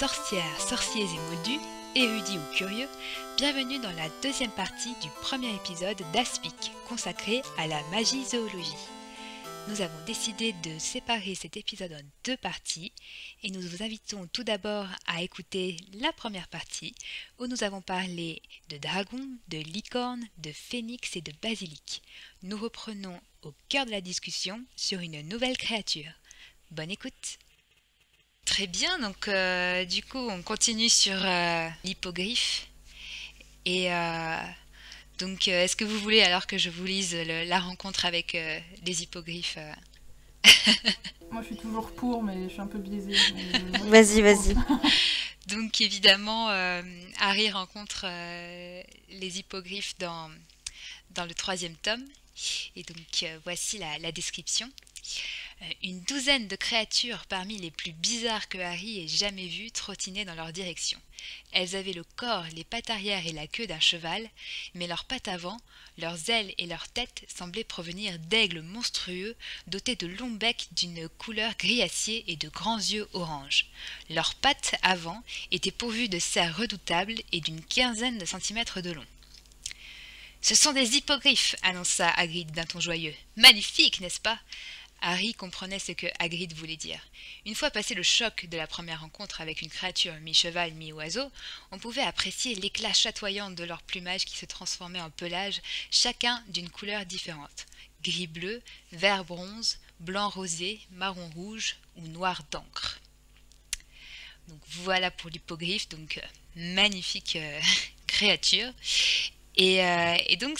sorcières, sorciers et moldus, érudits ou curieux, bienvenue dans la deuxième partie du premier épisode d'Aspic, consacré à la magie zoologie. Nous avons décidé de séparer cet épisode en deux parties et nous vous invitons tout d'abord à écouter la première partie où nous avons parlé de dragons, de licornes, de phénix et de basilic. Nous reprenons au cœur de la discussion sur une nouvelle créature. Bonne écoute! Très bien, donc du coup on continue sur l'hippogriffe et donc est-ce que vous voulez alors que je vous lise la rencontre avec les hippogriffes Moi je suis toujours pour, mais je suis un peu biaisée. Vas-y. Donc évidemment Harry rencontre les hippogriffes dans le troisième tome et donc voici la description. Une douzaine de créatures parmi les plus bizarres que Harry ait jamais vues trottinaient dans leur direction. Elles avaient le corps, les pattes arrière et la queue d'un cheval, mais leurs pattes avant, leurs ailes et leurs têtes semblaient provenir d'aigles monstrueux dotés de longs becs d'une couleur gris acier et de grands yeux orange. Leurs pattes avant étaient pourvues de serres redoutables et d'une quinzaine de centimètres de long. « Ce sont des hippogriffes !» annonça Hagrid d'un ton joyeux. « Magnifique, n'est-ce pas ?» Harry comprenait ce que Hagrid voulait dire. Une fois passé le choc de la première rencontre avec une créature mi-cheval, mi-oiseau, on pouvait apprécier l'éclat chatoyant de leur plumage qui se transformait en pelage, chacun d'une couleur différente. Gris-bleu, vert-bronze, blanc-rosé, marron-rouge ou noir d'encre. Donc voilà pour l'hippogriffe, donc magnifique créature. Et donc,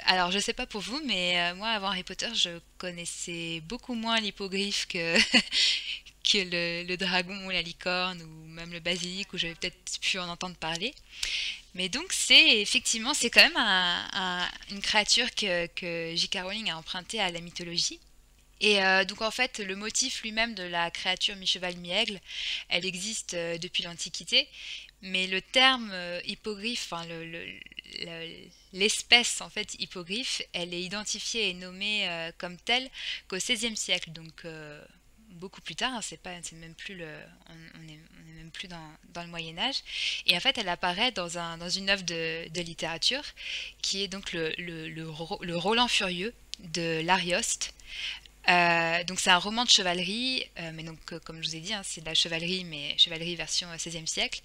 alors je sais pas pour vous, mais moi avant Harry Potter, je connaissais beaucoup moins l'hippogriffe que, que le dragon ou la licorne ou même le basilic où j'avais peut-être pu en entendre parler. Mais donc c'est quand même une créature que J.K. Rowling a empruntée à la mythologie. Et donc en fait, le motif lui-même de la créature mi-cheval mi-aigle, elle existe depuis l'Antiquité, mais le terme hippogriffe, enfin l'espèce en fait hippogriffe, elle est identifiée et nommée comme telle qu'au XVIe siècle, donc beaucoup plus tard, hein, c'est même plus on est même plus dans le Moyen Âge. Et en fait, elle apparaît dans une œuvre de littérature qui est donc le Roland Furieux de l'Arioste. Donc c'est un roman de chevalerie, mais donc comme je vous ai dit, hein, c'est de la chevalerie, mais chevalerie version XVIe siècle.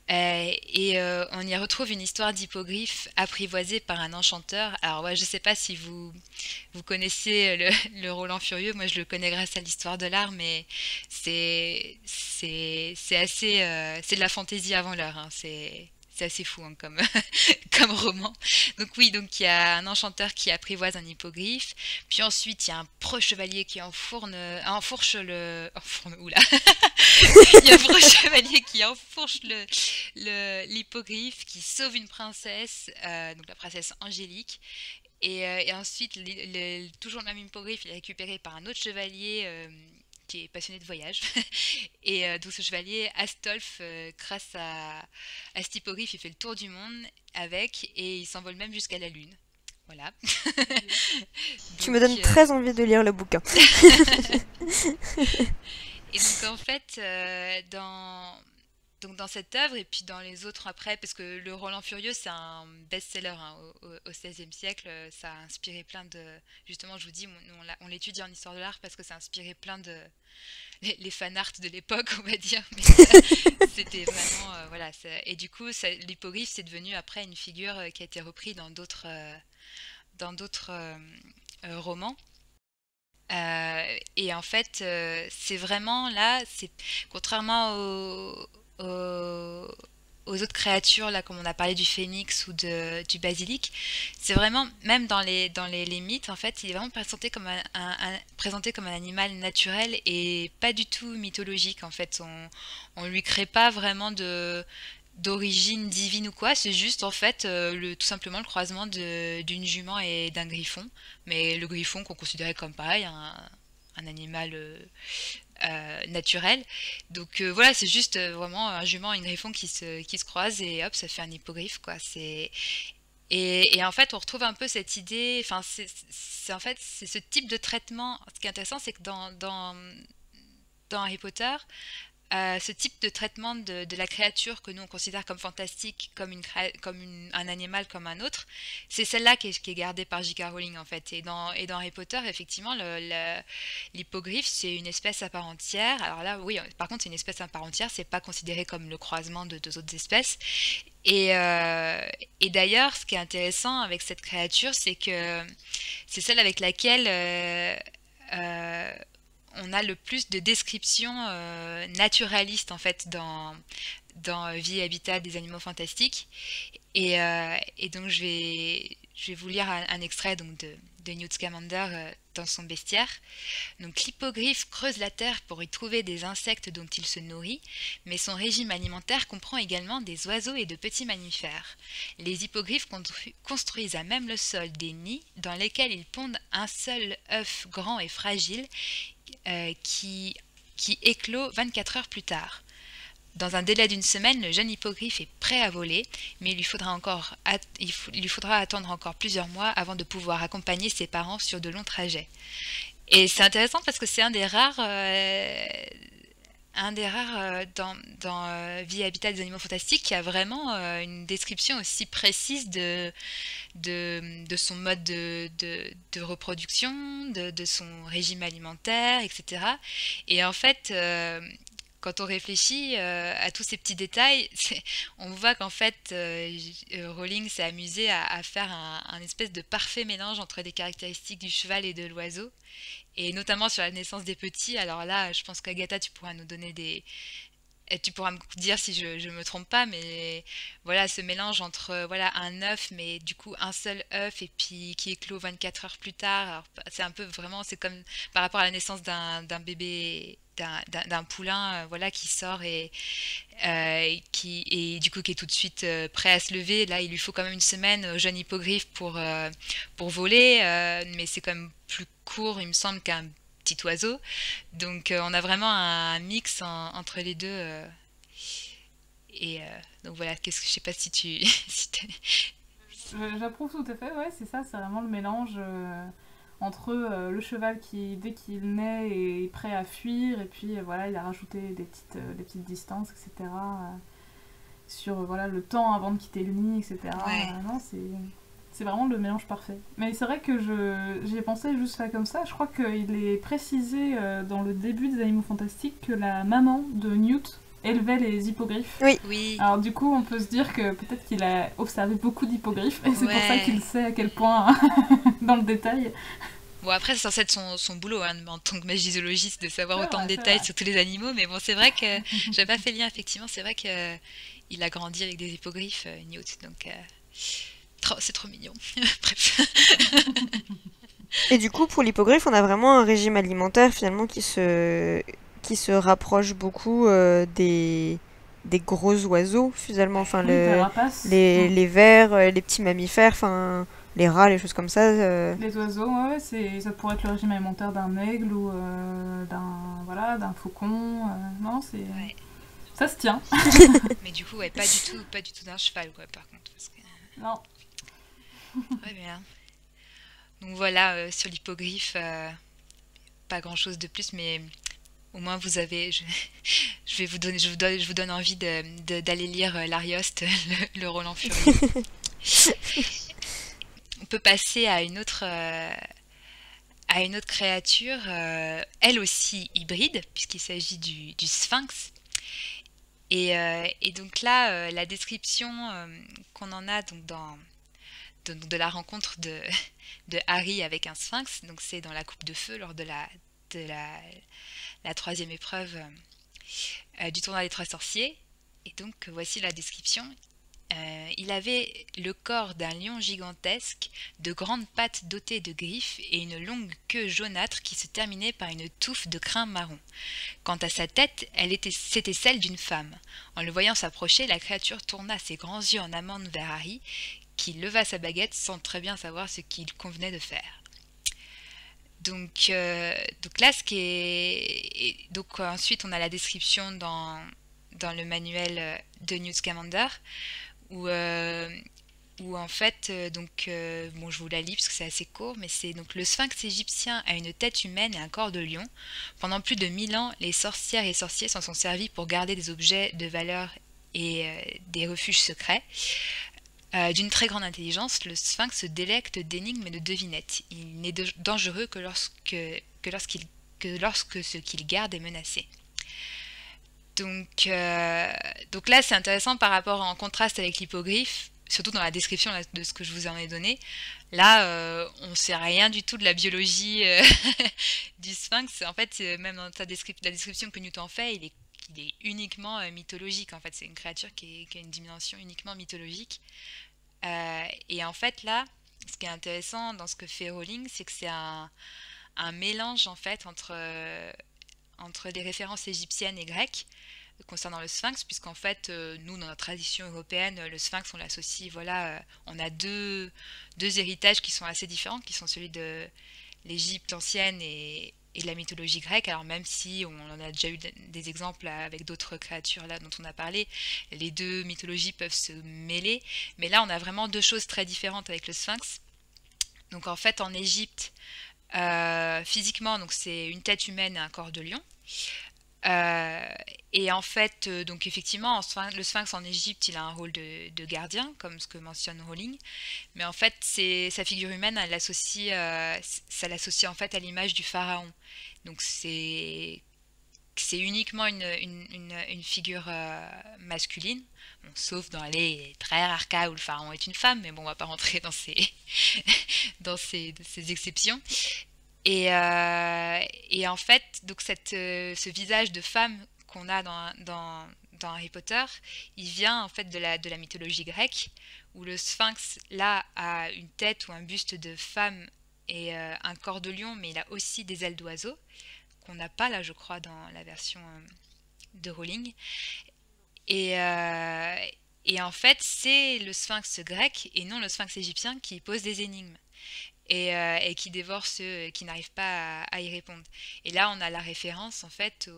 On y retrouve une histoire d'hippogriffe apprivoisée par un enchanteur. Alors ouais, je sais pas si vous connaissez le Roland Furieux, moi je le connais grâce à l'histoire de l'art, mais c'est assez c'est de la fantaisie avant l'heure, hein, c'est assez fou hein, comme, comme roman. Donc oui, donc il y a un enchanteur qui apprivoise un hippogriffe, puis ensuite il y a un pro-chevalier qui enfourche oula. Il y a un pro-chevalier qui enfourche l'hippogriffe, qui sauve une princesse, donc la princesse Angélique. Et ensuite, toujours le même hippogriffe, il est récupéré par un autre chevalier qui est passionné de voyage. Et donc ce chevalier, Astolphe, grâce à cet hippogriffe, il fait le tour du monde avec et il s'envole même jusqu'à la lune. Voilà. Tu me donnes très envie de lire le bouquin. Et donc en fait, dans cette œuvre et puis dans les autres après, parce que le Roland Furieux c'est un best-seller hein, au XVIe siècle, ça a inspiré plein de... Justement, je vous dis, on l'étudie en histoire de l'art parce que ça a inspiré plein de... Les fan-art de l'époque, on va dire. Mais c'était vraiment... voilà. Et du coup, l'hippogriffe c'est devenu après une figure qui a été reprise dans d'autres romans. Et en fait, c'est vraiment là, contrairement aux autres créatures, là, comme on a parlé du phénix ou du basilic, c'est vraiment, même dans les mythes, en fait, il est vraiment présenté comme présenté comme un animal naturel et pas du tout mythologique. En fait, on lui crée pas vraiment d'origine divine ou quoi, c'est juste en fait tout simplement le croisement d'une jument et d'un griffon, mais le griffon qu'on considérait comme pareil un animal naturel. Donc voilà, c'est juste vraiment un jument et un griffon qui se croisent et hop, ça fait un hippogriffe quoi. Et en fait, on retrouve un peu cette idée, enfin en fait c'est ce type de traitement. Ce qui est intéressant, c'est que dans Harry Potter, ce type de traitement de la créature que nous on considère comme fantastique, un animal comme un autre, c'est celle-là qui est gardée par J.K. Rowling en fait. Et dans Harry Potter, effectivement, l'hippogriffe c'est une espèce à part entière. Alors là, oui, par contre, c'est une espèce à part entière, c'est pas considéré comme le croisement de deux autres espèces. Et, euh, et d'ailleurs, ce qui est intéressant avec cette créature, c'est que c'est celle avec laquelle euh, on a le plus de descriptions naturalistes en fait dans Vie et Habitat des animaux fantastiques. Et donc je vais vous lire un extrait donc de Newt Scamander dans son bestiaire. Donc l'hippogriffe creuse la terre pour y trouver des insectes dont il se nourrit, mais son régime alimentaire comprend également des oiseaux et de petits mammifères. Les hippogriffes construisent à même le sol des nids dans lesquels ils pondent un seul œuf grand et fragile euh, qui, qui éclot 24 heures plus tard. Dans un délai d'une semaine, le jeune hippogriffe est prêt à voler, mais il lui faudra attendre encore plusieurs mois avant de pouvoir accompagner ses parents sur de longs trajets. Et c'est intéressant parce que c'est un des rares dans Vie et Habitat des animaux fantastiques qui a vraiment une description aussi précise de son mode de reproduction, de son régime alimentaire, etc. Et en fait, quand on réfléchit à tous ces petits détails, on voit qu'en fait, Rowling s'est amusée à faire un espèce de parfait mélange entre les caractéristiques du cheval et de l'oiseau, et notamment sur la naissance des petits. Alors là, je pense qu'Agatha, tu pourras nous donner et tu pourras me dire si je me trompe pas, mais voilà, ce mélange entre voilà, un œuf, mais du coup un seul œuf, et puis qui éclot 24 heures plus tard. Alors, c'est un peu vraiment, c'est comme par rapport à la naissance d'un bébé, d'un poulain, voilà, qui sort et du coup qui est tout de suite prêt à se lever. Là, il lui faut quand même une semaine au jeune hippogriffe pour voler, mais c'est quand même plus court, il me semble, qu'un petit oiseau. Donc on a vraiment un mix entre les deux. Donc voilà, je sais pas si tu... J'approuve tout à fait, ouais, c'est ça, c'est vraiment le mélange entre le cheval qui, dès qu'il naît, est prêt à fuir, et puis voilà, il a rajouté des petites distances, etc. Sur voilà, le temps avant de quitter le nid, etc. Ouais. Non, c'est vraiment le mélange parfait. Mais c'est vrai que j'y ai pensé juste là comme ça. Je crois qu'il est précisé dans le début des Animaux Fantastiques que la maman de Newt élevait les hippogriffes. Oui. Oui. Alors du coup, on peut se dire que peut-être qu'il a observé beaucoup d'hippogriffes, et c'est pour ça Ouais. qu'il sait à quel point, dans le détail. Bon, après, c'est censé être son boulot hein, en tant que magizologiste de savoir C'est autant de vrai, c'est détails vrai. sur tous les animaux, mais bon, c'est vrai que j'avais pas fait le lien, effectivement, c'est vrai que il a grandi avec des hippogriffes, Newt, donc c'est trop mignon. Bref. Et du coup, pour l'hippogriffe, on a vraiment un régime alimentaire finalement qui se rapproche beaucoup des gros oiseaux finalement. Enfin, Oui, des rapaces. les vers, les petits mammifères, enfin, les rats, les choses comme ça. Les oiseaux, ouais, ça pourrait être le régime alimentaire d'un aigle ou d'un faucon. Non, Ouais. ça se tient. Mais du coup, ouais, pas du tout d'un cheval, quoi, par contre. Parce que... Non. Très bien. Donc voilà, sur l'hippogriffe, pas grand-chose de plus, mais au moins vous avez, je vais vous donner, je vous donne envie d'aller lire l'Arioste, le Roland Furieux. On peut passer à une autre créature, elle aussi hybride, puisqu'il s'agit du Sphinx. Et donc là, la description qu'on en a donc de la rencontre de Harry avec un sphinx, donc c'est dans la coupe de feu lors de la troisième épreuve du tournoi des trois sorciers. Et donc voici la description. Il avait le corps d'un lion gigantesque, de grandes pattes dotées de griffes et une longue queue jaunâtre qui se terminait par une touffe de crins marron. Quant à sa tête, c'était celle d'une femme. En le voyant s'approcher, la créature tourna ses grands yeux en amande vers Harry, qui leva sa baguette sans très bien savoir ce qu'il convenait de faire. Donc là, donc ensuite on a la description dans le manuel de Newt Scamander où où en fait, bon, je vous la lis parce que c'est assez court, mais c'est donc le sphinx égyptien a une tête humaine et un corps de lion. Pendant plus de 1000 ans, les sorcières et sorciers s'en sont servis pour garder des objets de valeur et des refuges secrets. D'une très grande intelligence, le sphinx se délecte d'énigmes et de devinettes. Il n'est dangereux que lorsque ce qu'il garde est menacé. Donc là, c'est intéressant par rapport en contraste avec l'hippogriffe, surtout dans la description là, de ce que je vous en ai donné. Là, on ne sait rien du tout de la biologie du sphinx. En fait, même dans la description que Newton fait, il est uniquement mythologique. En fait, c'est une créature qui a une dimension uniquement mythologique. Et en fait, là, ce qui est intéressant dans ce que fait Rowling, c'est que c'est un mélange en fait entre des références égyptiennes et grecques concernant le sphinx, puisqu'en fait, nous, dans notre tradition européenne, le sphinx, on l'associe, voilà, on a deux héritages qui sont assez différents, qui sont celui de l'Égypte ancienne et de la mythologie grecque. Alors même si on en a déjà eu des exemples avec d'autres créatures là dont on a parlé, les deux mythologies peuvent se mêler, mais là, on a vraiment deux choses très différentes avec le sphinx. Donc en fait, en Égypte, physiquement, donc c'est une tête humaine et un corps de lion. Et en fait, donc effectivement, le sphinx en Égypte, il a un rôle de gardien, comme ce que mentionne Rowling. Mais en fait, sa figure humaine, ça l'associe en fait à l'image du pharaon. Donc c'est uniquement une figure masculine, bon, sauf dans les très rares cas où le pharaon est une femme, mais bon, on va pas rentrer dans dans ces exceptions. Et en fait, donc ce visage de femme qu'on a dans Harry Potter, il vient en fait de la mythologie grecque, où le sphinx, là, a une tête ou un buste de femme et un corps de lion, mais il a aussi des ailes d'oiseau, qu'on n'a pas là, je crois, dans la version de Rowling. Et, euh, et en fait, c'est le sphinx grec et non le sphinx égyptien qui pose des énigmes et qui dévore ceux qui n'arrivent pas à y répondre. Et là, on a la référence en fait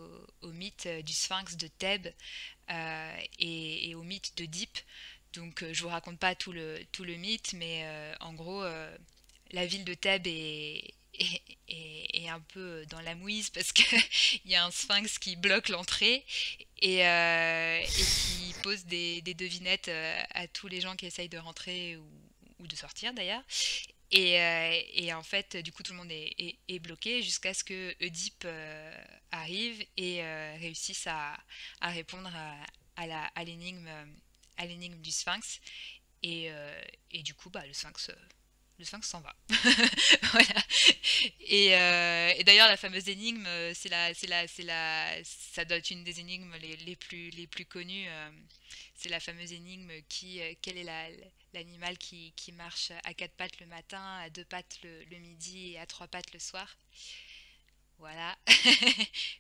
au mythe du sphinx de Thèbes et au mythe d'Oedipe. Donc, je vous raconte pas tout le mythe, mais en gros, la ville de Thèbes est un peu dans la mouise parce qu'il y a un sphinx qui bloque l'entrée et qui pose des devinettes à tous les gens qui essayent de rentrer ou de sortir d'ailleurs. Et en fait, du coup, tout le monde est bloqué jusqu'à ce que Oedipe arrive et réussisse à répondre à l'énigme du sphinx. Et du coup, bah, le sphinx s'en va. Voilà. Et d'ailleurs, la fameuse énigme, ça doit être une des énigmes les plus connues. C'est la fameuse énigme quel est l'animal qui marche à quatre pattes le matin, à deux pattes le midi et à trois pattes le soir. Voilà.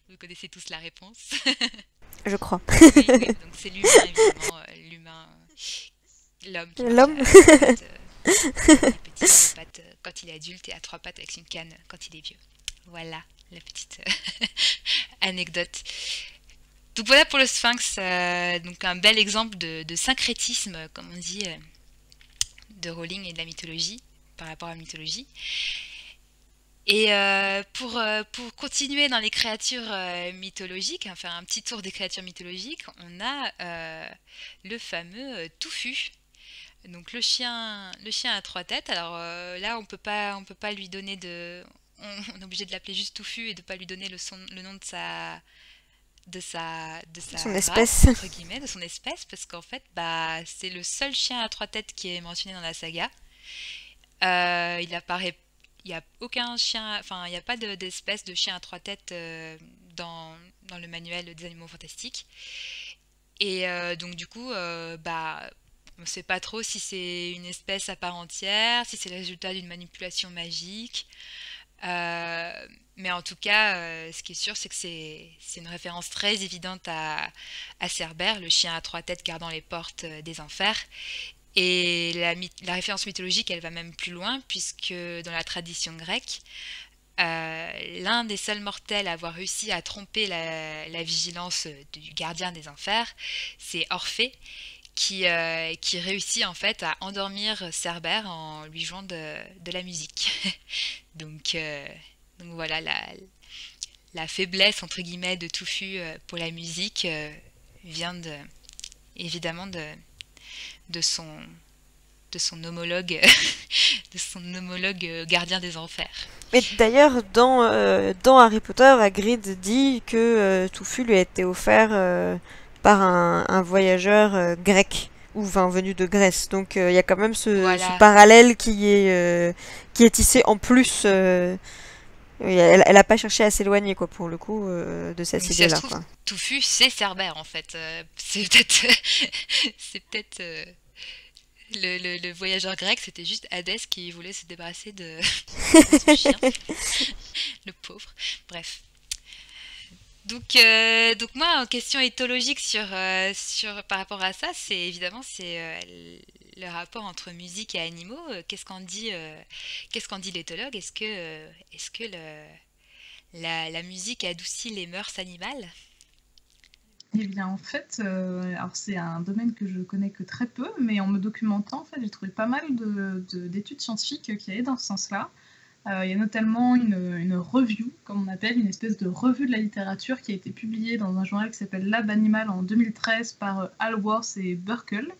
Vous connaissez tous la réponse. Je crois. Oui, oui, donc c'est l'humain, évidemment. L'homme qui marche L'homme? à des petites pattes quand il est adulte et à trois pattes avec une canne quand il est vieux. Voilà la petite anecdote. Donc voilà pour le sphinx, donc un bel exemple de syncrétisme, comme on dit, de Rowling et de la mythologie par rapport à la mythologie. Et pour continuer dans les créatures mythologiques, hein, faire un petit tour des créatures mythologiques, on a le fameux Touffu. Donc le chien à trois têtes. Alors là, on peut pas lui donner on est obligé de l'appeler juste Touffu et de pas lui donner le nom de sa Son race, espèce. entre guillemets, de son espèce, parce qu'en fait, bah, c'est le seul chien à trois têtes qui est mentionné dans la saga. Il y a aucun chien, enfin, il n'y a pas d'espèce de chien à trois têtes dans le manuel des animaux fantastiques. Et donc du coup, bah, on ne sait pas trop si c'est une espèce à part entière, si c'est le résultat d'une manipulation magique. Mais en tout cas, ce qui est sûr, c'est que c'est une référence très évidente à Cerbère, le chien à trois têtes gardant les portes des enfers. Et la référence mythologique, elle va même plus loin, puisque dans la tradition grecque, l'un des seuls mortels à avoir réussi à tromper la vigilance du gardien des enfers, c'est Orphée, qui réussit en fait à endormir Cerbère en lui jouant de la musique. Donc, euh, donc voilà, la faiblesse entre guillemets de Touffu pour la musique vient évidemment de son, de son homologue, de son homologue gardien des enfers. Mais d'ailleurs, dans Harry Potter, Hagrid dit que Touffu lui a été offert par un voyageur grec, ou enfin venu de Grèce. Donc il y a quand même ce Voilà. parallèle qui est tissé en plus. Oui, elle a pas cherché à s'éloigner, quoi, pour le coup, de cette Mais si ça se idée-là, trouve, quoi. Touffu, c'est Cerbère en fait. C'est peut-être, c'est peut-être le voyageur grec, c'était juste Hadès qui voulait se débarrasser de son chien, le pauvre. Bref. Donc moi, en question éthologique par rapport à ça, c'est évidemment le rapport entre musique et animaux. Qu'est-ce qu'en dit l'éthologue? Est-ce que la musique adoucit les mœurs animales? Eh bien, en fait, alors c'est un domaine que je connais que très peu, mais en me documentant, en fait, j'ai trouvé pas mal d'études scientifiques qui allaient dans ce sens-là. Il y a notamment une review, comme on appelle, une espèce de revue de la littérature qui a été publiée dans un journal qui s'appelle Lab Animal en 2013 par Alworth et Burkle,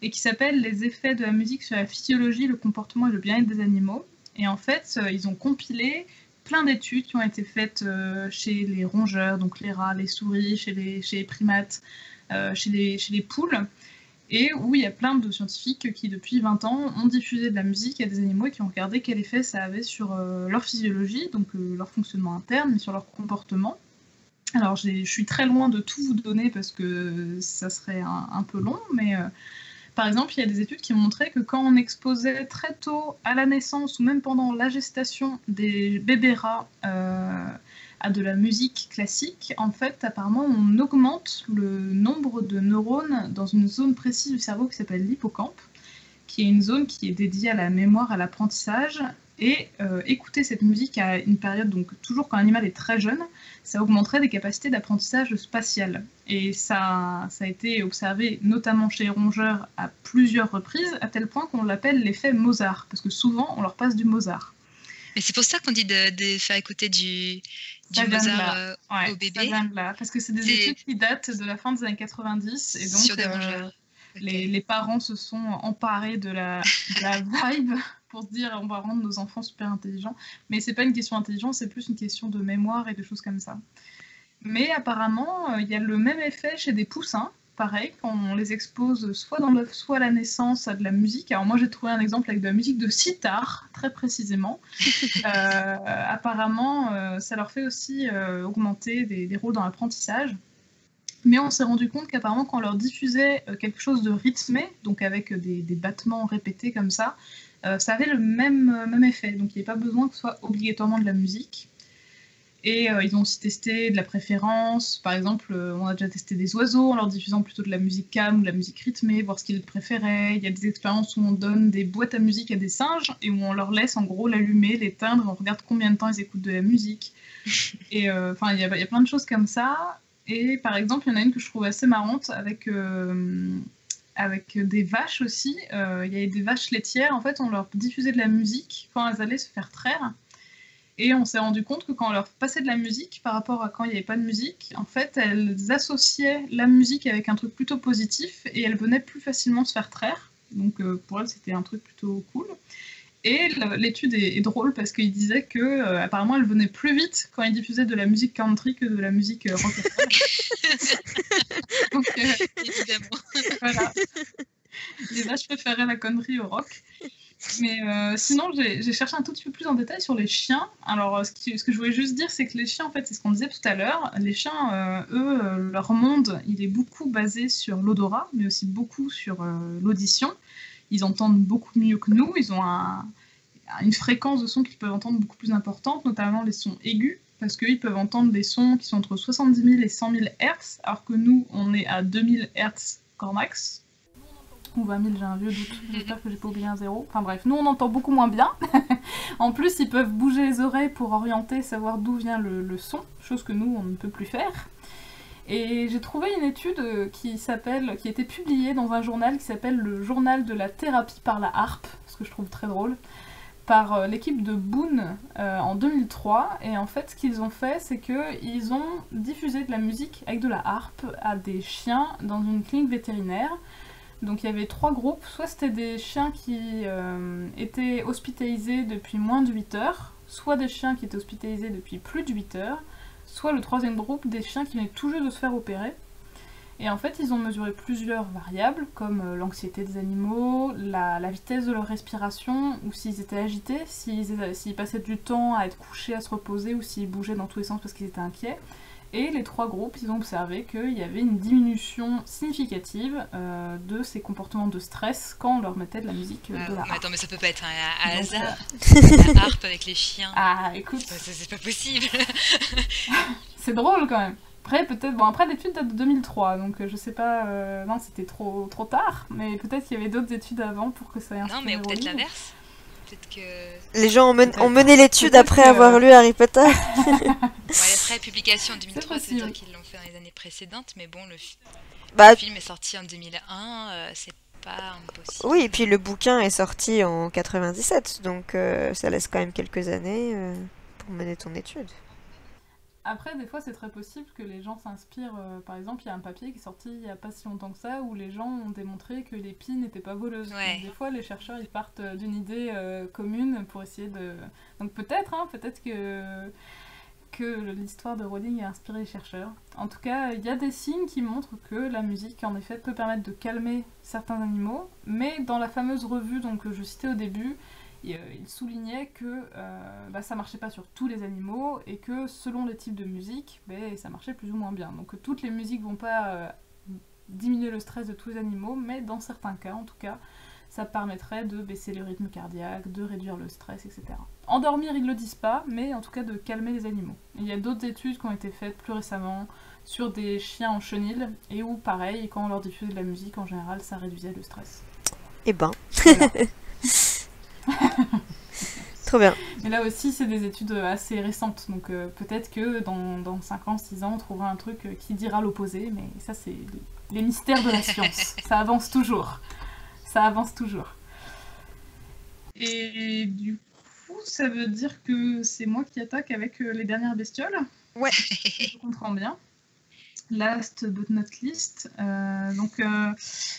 et qui s'appelle Les effets de la musique sur la physiologie, le comportement et le bien-être des animaux. Et en fait, ils ont compilé plein d'études qui ont été faites chez les rongeurs, donc les rats, les souris, chez les primates, chez les poules, et où il y a plein de scientifiques qui, depuis 20 ans, ont diffusé de la musique à des animaux et qui ont regardé quel effet ça avait sur leur physiologie, donc leur fonctionnement interne, mais sur leur comportement. Alors, je suis très loin de tout vous donner parce que ça serait un peu long, mais par exemple, il y a des études qui ont montré que quand on exposait très tôt à la naissance ou même pendant la gestation des bébés rats à de la musique classique, en fait, apparemment, on augmente le nombre de neurones dans une zone précise du cerveau qui s'appelle l'hippocampe, qui est une zone qui est dédiée à la mémoire, à l'apprentissage. Et écouter cette musique à une période, donc toujours quand l'animal est très jeune, ça augmenterait des capacités d'apprentissage spatial. Et ça a été observé notamment chez les rongeurs à plusieurs reprises, à tel point qu'on l'appelle l'effet Mozart, parce que souvent on leur passe du Mozart. Et c'est pour ça qu'on dit de faire écouter du Ça vient de Mozart là. Ouais, au ça bébé vient de là, parce que c'est des c'est études qui datent de la fin des années 90, et donc sur des rongeurs. Ok. les parents se sont emparés de la vibe pour se dire on va rendre nos enfants super intelligents. Mais c'est pas une question d'intelligence, c'est plus une question de mémoire et de choses comme ça. Mais apparemment, il y a le même effet chez des poussins. Pareil, quand on les expose soit dans l'œuf, soit à la naissance à de la musique. Alors moi j'ai trouvé un exemple avec de la musique de sitar, très précisément. Apparemment, ça leur fait aussi augmenter des rôles dans l'apprentissage. Mais on s'est rendu compte qu'apparemment, quand on leur diffusait quelque chose de rythmé, donc avec des battements répétés comme ça avait le même effet. Donc il n'y avait pas besoin que ce soit obligatoirement de la musique. Et ils ont aussi testé de la préférence. Par exemple, on a déjà testé des oiseaux en leur diffusant plutôt de la musique calme ou de la musique rythmée, voir ce qu'ils préféraient. Il y a des expériences où on donne des boîtes à musique à des singes et où on leur laisse en gros l'allumer, l'éteindre, on regarde combien de temps ils écoutent de la musique. Et enfin, il y a plein de choses comme ça. Et par exemple, il y en a une que je trouve assez marrante avec des vaches aussi. Il y avait des vaches laitières. En fait, on leur diffusait de la musique quand elles allaient se faire traire. Et on s'est rendu compte que quand on leur passait de la musique par rapport à quand il n'y avait pas de musique, en fait, elles associaient la musique avec un truc plutôt positif et elles venaient plus facilement se faire traire. Donc pour elles, c'était un truc plutôt cool. Et l'étude est drôle parce qu'il disait que apparemment, elles venaient plus vite quand ils diffusaient de la musique country que de la musique rock and roll. Donc Évidemment. voilà, les vaches préféraient la country au rock. Mais sinon, j'ai cherché un tout petit peu plus en détail sur les chiens. Alors, ce que je voulais juste dire, c'est que les chiens, en fait, c'est ce qu'on disait tout à l'heure. Les chiens, eux, leur monde, il est beaucoup basé sur l'odorat, mais aussi beaucoup sur l'audition. Ils entendent beaucoup mieux que nous. Ils ont une fréquence de son qu'ils peuvent entendre beaucoup plus importante, notamment les sons aigus, parce qu'ils peuvent entendre des sons qui sont entre 70 000 et 100 000 Hz, alors que nous, on est à 2000 Hz grand max. Ou 20 000, j'ai un vieux doute. J'espère que j'ai pas oublié un zéro. Enfin bref, nous on entend beaucoup moins bien. En plus, ils peuvent bouger les oreilles pour orienter, savoir d'où vient le son, chose que nous on ne peut plus faire. Et j'ai trouvé une étude qui a été publiée dans un journal qui s'appelle le Journal de la thérapie par la harpe, ce que je trouve très drôle, par l'équipe de Boone en 2003. Et en fait, ce qu'ils ont fait, c'est qu'ils ont diffusé de la musique avec de la harpe à des chiens dans une clinique vétérinaire. Donc il y avait 3 groupes, soit c'était des chiens qui étaient hospitalisés depuis moins de 8 heures, soit des chiens qui étaient hospitalisés depuis plus de 8 heures, soit le 3e groupe, des chiens qui venaient tout juste de se faire opérer. Et en fait, ils ont mesuré plusieurs variables, comme l'anxiété des animaux, la vitesse de leur respiration, ou s'ils étaient agités, s'ils passaient du temps à être couchés, à se reposer, ou s'ils bougeaient dans tous les sens parce qu'ils étaient inquiets. Et les 3 groupes, ils ont observé qu'il y avait une diminution significative de ces comportements de stress quand on leur mettait de la musique de la harpe. Attends, mais ça peut pas être un Donc, hasard. La harpe avec les chiens. Ah, écoute, C'est pas possible. c'est drôle quand même. Après, peut-être, bon, après l'étude date de 2003, donc je sais pas, non, c'était trop tard, mais peut-être qu'il y avait d'autres études avant pour que ça ait inspiré Non, mais au peut-être livre. l'inverse. Peut-être que... Les gens ont mené l'étude Peut-être après que- avoir lu Harry Potter. Ouais, après publication en 2003, ça veut dire possible. qu'ils l'ont fait dans les années précédentes, mais bon, le Bah film est sorti en 2001, c'est pas impossible. oui, et puis le bouquin est sorti en 97, donc ça laisse quand même quelques années pour mener ton étude. Après, des fois, c'est très possible que les gens s'inspirent. Par exemple, il y a un papier qui est sorti il n'y a pas si longtemps que ça où les gens ont démontré que les pies n'étaient pas voleuses. Ouais. Donc, des fois, les chercheurs ils partent d'une idée commune pour essayer de. Donc peut-être, peut-être que l'histoire de Rowling a inspiré les chercheurs. En tout cas, il y a des signes qui montrent que la musique, en effet, peut permettre de calmer certains animaux. Mais dans la fameuse revue donc, que je citais au début, il soulignait que ça marchait pas sur tous les animaux et que selon les types de musique, ça marchait plus ou moins bien. Donc toutes les musiques vont pas diminuer le stress de tous les animaux, mais dans certains cas, en tout cas, ça permettrait de baisser le rythme cardiaque, de réduire le stress, etc. Endormir, ils le disent pas, mais en tout cas de calmer les animaux. Il y a d'autres études qui ont été faites plus récemment sur des chiens en chenil, et où pareil, quand on leur diffusait de la musique, en général, ça réduisait le stress. Eh ben, Voilà. trop bien. Mais là aussi, c'est des études assez récentes, donc peut-être que dans 5 ans, 6 ans, on trouvera un truc qui dira l'opposé, mais ça, c'est les mystères de la science. Ça avance toujours. Ça avance toujours. Et du coup, ça veut dire que c'est moi qui attaque avec les dernières bestioles. Ouais. Je comprends bien. Last but not least.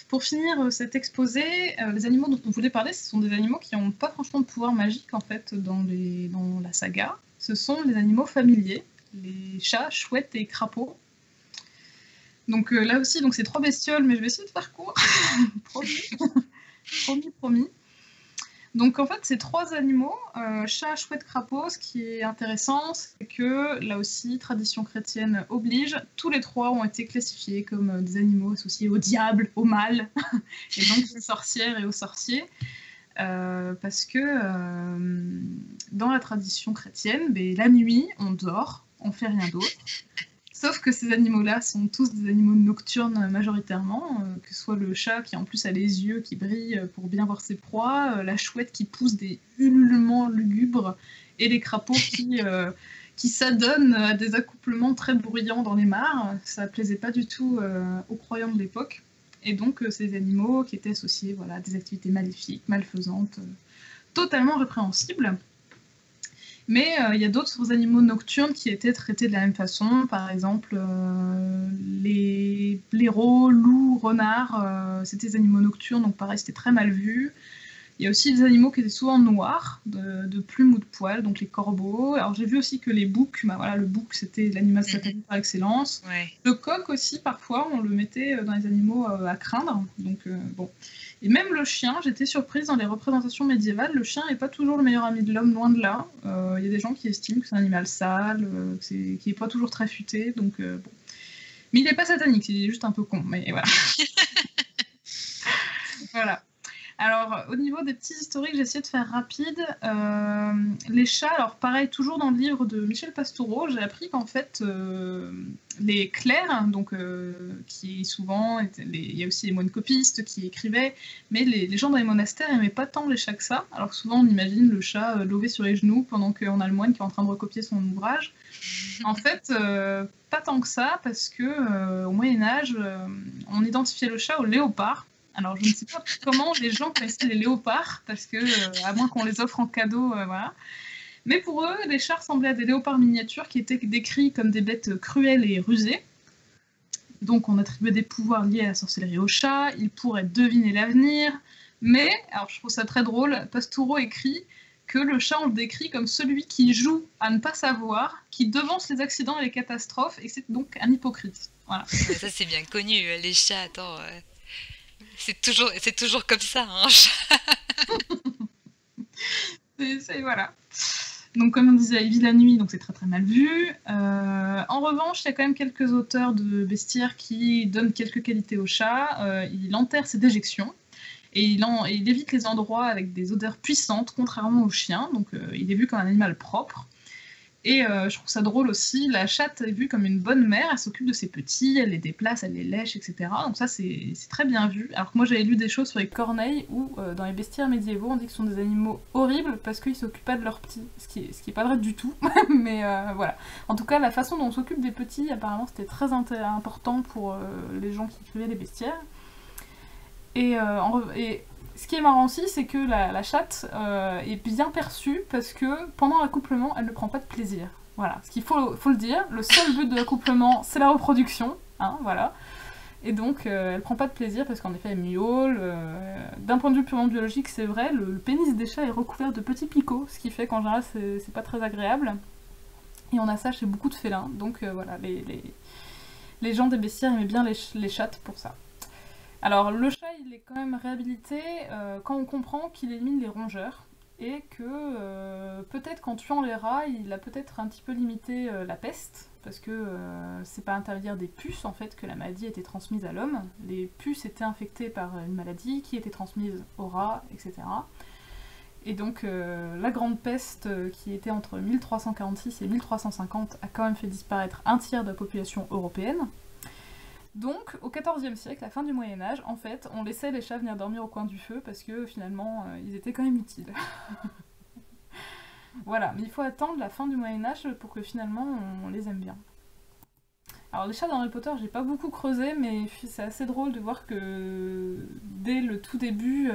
Pour finir cet exposé, les animaux dont on voulait parler, ce sont des animaux qui n'ont pas franchement de pouvoir magique en fait dans la saga. Ce sont les animaux familiers, les chats, chouettes et crapauds. Donc là aussi, c'est 3 bestioles, mais je vais essayer de faire court. Promis. Donc en fait, ces 3 animaux, chat, chouette, crapaud, ce qui est intéressant, c'est que là aussi, tradition chrétienne oblige, tous les 3 ont été classifiés comme des animaux associés au diable, au mal, et donc aux sorcières et aux sorciers, parce que dans la tradition chrétienne, la nuit, on dort, on fait rien d'autre. Sauf que ces animaux-là sont tous des animaux nocturnes majoritairement, que ce soit le chat qui en plus a les yeux qui brillent pour bien voir ses proies, la chouette qui pousse des ululements lugubres, et les crapauds qui s'adonnent à des accouplements très bruyants dans les mares. Ça plaisait pas du tout aux croyants de l'époque. Et donc ces animaux qui étaient associés à des activités maléfiques, malfaisantes, totalement répréhensibles. Mais il y a d'autres animaux nocturnes qui étaient traités de la même façon, par exemple les blaireaux, loups, renards, c'était des animaux nocturnes, donc pareil, c'était très mal vu. Il y a aussi des animaux qui étaient souvent noirs, de plumes ou de poils, donc les corbeaux. Alors j'ai vu aussi que les boucs, le bouc c'était l'animal satanique par excellence. Ouais. Le coq aussi, parfois, on le mettait dans les animaux à craindre, donc bon. Et même le chien, j'étais surprise dans les représentations médiévales, le chien n'est pas toujours le meilleur ami de l'homme, loin de là. Il y a des gens qui estiment que c'est un animal sale, qui n'est pas toujours très futé, donc bon. Mais il n'est pas satanique, il est juste un peu con, mais voilà. Voilà. Alors, au niveau des petits historiques, j'ai essayé de faire rapide. Les chats, alors pareil, toujours dans le livre de Michel Pastoureau, j'ai appris qu'en fait, les clercs, donc qui souvent, il y a aussi les moines copistes qui écrivaient, mais les gens dans les monastères n'aimaient pas tant les chats que ça. Alors souvent, on imagine le chat lové sur les genoux pendant qu'on a le moine qui est en train de recopier son ouvrage. En fait, pas tant que ça, parce que au Moyen-Âge, on identifiait le chat au léopard. Alors, je ne sais pas comment les gens connaissaient les léopards, parce que, à moins qu'on les offre en cadeau, voilà. Mais pour eux, les chats ressemblaient à des léopards miniatures qui étaient décrits comme des bêtes cruelles et rusées. Donc, on attribuait des pouvoirs liés à la sorcellerie aux chats, ils pourraient deviner l'avenir. Mais, alors je trouve ça très drôle, Pastoureau écrit que le chat, on le décrit comme celui qui joue à ne pas savoir, qui devance les accidents et les catastrophes, et c'est donc un hypocrite. Voilà. Ça, c'est bien connu, les chats, attends... C'est toujours comme ça, hein. Voilà. Donc, comme on disait, il vit la nuit, donc c'est très très mal vu. En revanche, il y a quand même quelques auteurs de bestiaires qui donnent quelques qualités au chat. Il enterre ses déjections et il évite les endroits avec des odeurs puissantes, contrairement au chien. Donc, il est vu comme un animal propre. Et je trouve ça drôle aussi, la chatte est vue comme une bonne mère, elle s'occupe de ses petits, elle les déplace, elle les lèche, etc. Donc ça c'est très bien vu. Alors que moi j'avais lu des choses sur les corneilles où dans les bestiaires médiévaux on dit que ce sont des animaux horribles parce qu'ils s'occupent pas de leurs petits, ce qui est pas vrai du tout, mais voilà. En tout cas la façon dont on s'occupe des petits apparemment c'était très important pour les gens qui écrivaient les bestiaires. Et ce qui est marrant aussi, c'est que la chatte est bien perçue parce que pendant l'accouplement, elle ne prend pas de plaisir. Voilà, ce qu'il faut le dire, le seul but de l'accouplement, c'est la reproduction, hein, voilà. Et donc, elle prend pas de plaisir parce qu'en effet, elle miaule. D'un point de vue purement biologique, c'est vrai, le pénis des chats est recouvert de petits picots, ce qui fait qu'en général, c'est pas très agréable. Et on a ça chez beaucoup de félins, donc voilà, les gens des bestiaires aimaient bien les chattes pour ça. Alors le chat il est quand même réhabilité quand on comprend qu'il élimine les rongeurs et que peut-être qu'en tuant les rats il a peut-être un petit peu limité la peste parce que c'est par l'intermédiaire des puces en fait que la maladie était transmise à l'homme. Les puces étaient infectées par une maladie qui était transmise aux rats, etc. Et donc la grande peste qui était entre 1346 et 1350 a quand même fait disparaître un tiers de la population européenne. Donc, au XIVe siècle, la fin du Moyen-Âge, en fait, on laissait les chats venir dormir au coin du feu parce que finalement, ils étaient quand même utiles. Voilà, mais il faut attendre la fin du Moyen-Âge pour que finalement on les aime bien. Alors, les chats dans Harry Potter, j'ai pas beaucoup creusé, mais c'est assez drôle de voir que dès le tout début,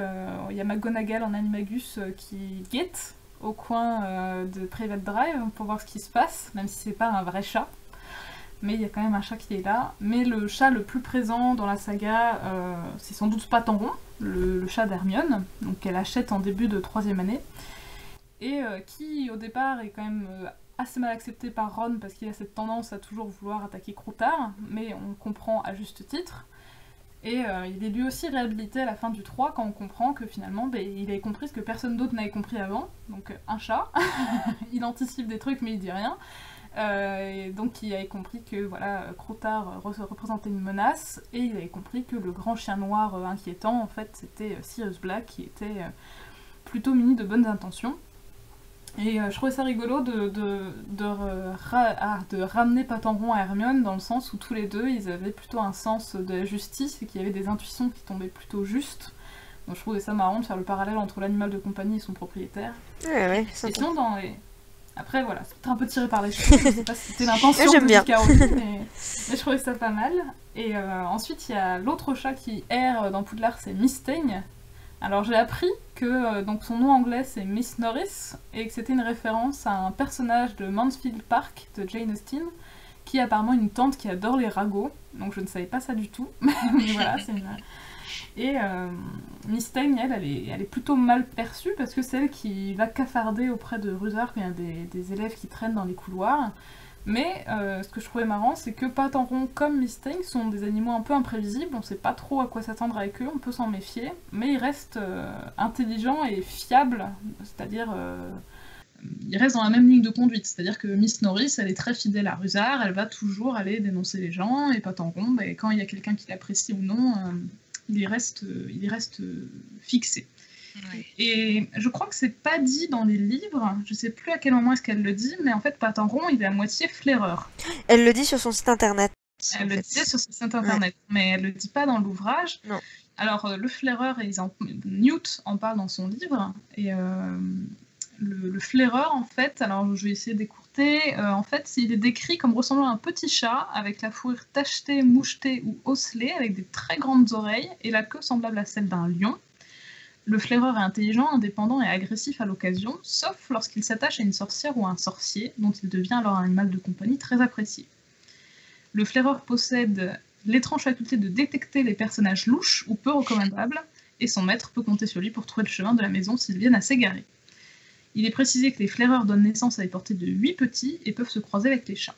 il y a McGonagall en animagus qui guette au coin de Private Drive pour voir ce qui se passe, même si c'est pas un vrai chat. Mais il y a quand même un chat qui est là. Mais le chat le plus présent dans la saga, c'est sans doute Patenron, le chat d'Hermione, donc qu'elle achète en début de 3e année, et qui au départ est quand même assez mal accepté par Ron parce qu'il a cette tendance à toujours vouloir attaquer Croutard, mais on comprend à juste titre. Et il est lui aussi réhabilité à la fin du 3 quand on comprend que finalement il avait compris ce que personne d'autre n'avait compris avant, donc un chat, il anticipe des trucs mais il dit rien. Et donc il avait compris que voilà, Croutard représentait une menace, et il avait compris que le grand chien noir inquiétant, en fait, c'était Sirius Black, qui était plutôt muni de bonnes intentions. Et je trouvais ça rigolo de ramener Patenron à Hermione, dans le sens où tous les deux, ils avaient plutôt un sens de la justice, et qu'il y avait des intuitions qui tombaient plutôt justes. Donc je trouvais ça marrant de faire le parallèle entre l'animal de compagnie et son propriétaire. Ouais, et sinon, dans les... Après, voilà, c'était un peu tiré par les cheveux, je sais pas si c'était l'intention de bien. Caroline, mais je trouvais ça pas mal. Et ensuite, il y a l'autre chat qui erre dans Poudlard, c'est Mystaigne. Alors j'ai appris que donc son nom anglais c'est Miss Norris, et que c'était une référence à un personnage de Mansfield Park de Jane Austen, qui a apparemment une tante qui adore les ragots, donc je ne savais pas ça du tout, mais voilà, c'est une... Et Mystaigne, elle est plutôt mal perçue parce que c'est elle qui va cafarder auprès de Rusard quand il y a des élèves qui traînent dans les couloirs. Mais ce que je trouvais marrant, c'est que Patenron comme Mystaigne sont des animaux un peu imprévisibles, on sait pas trop à quoi s'attendre avec eux, on peut s'en méfier, mais ils restent intelligents et fiables, c'est-à-dire... Ils restent dans la même ligne de conduite, c'est-à-dire que Miss Norris, elle est très fidèle à Rusard, elle va toujours aller dénoncer les gens, et Patenron, quand il y a quelqu'un qui l'apprécie ou non... il y reste fixé. Ouais. Et je crois que c'est pas dit dans les livres, je sais plus à quel moment est-ce qu'elle le dit, mais en fait Patenron il est à moitié flaireur. Elle le dit sur son site internet. Elle le disait sur son site internet, mais elle le dit pas dans l'ouvrage. Non. Alors le flaireur, Newt en parle dans son livre, et le flaireur en fait, alors je vais essayer d'écourter, en fait il est décrit comme ressemblant à un petit chat avec la fourrure tachetée, mouchetée ou osselée, avec des très grandes oreilles et la queue semblable à celle d'un lion. Le flaireur est intelligent, indépendant et agressif à l'occasion, sauf lorsqu'il s'attache à une sorcière ou à un sorcier, dont il devient alors un animal de compagnie très apprécié. Le flaireur possède l'étrange faculté de détecter les personnages louches ou peu recommandables, et son maître peut compter sur lui pour trouver le chemin de la maison s'ils viennent à s'égarer. Il est précisé que les flaireurs donnent naissance à des portées de 8 petits et peuvent se croiser avec les chats.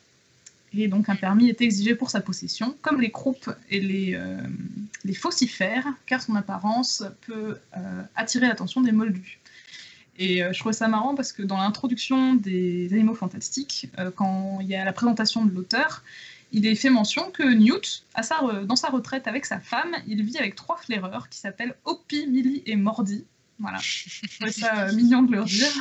Et donc un permis est exigé pour sa possession, comme les croupes et les faucifères, car son apparence peut attirer l'attention des moldus. Et je trouvais ça marrant parce que dans l'introduction des Animaux Fantastiques, quand il y a la présentation de l'auteur, il est fait mention que Newt, dans sa retraite avec sa femme, il vit avec 3 flaireurs qui s'appellent Hoppy, Millie et Mordy. Voilà, je trouvais ça mignon de leur dire.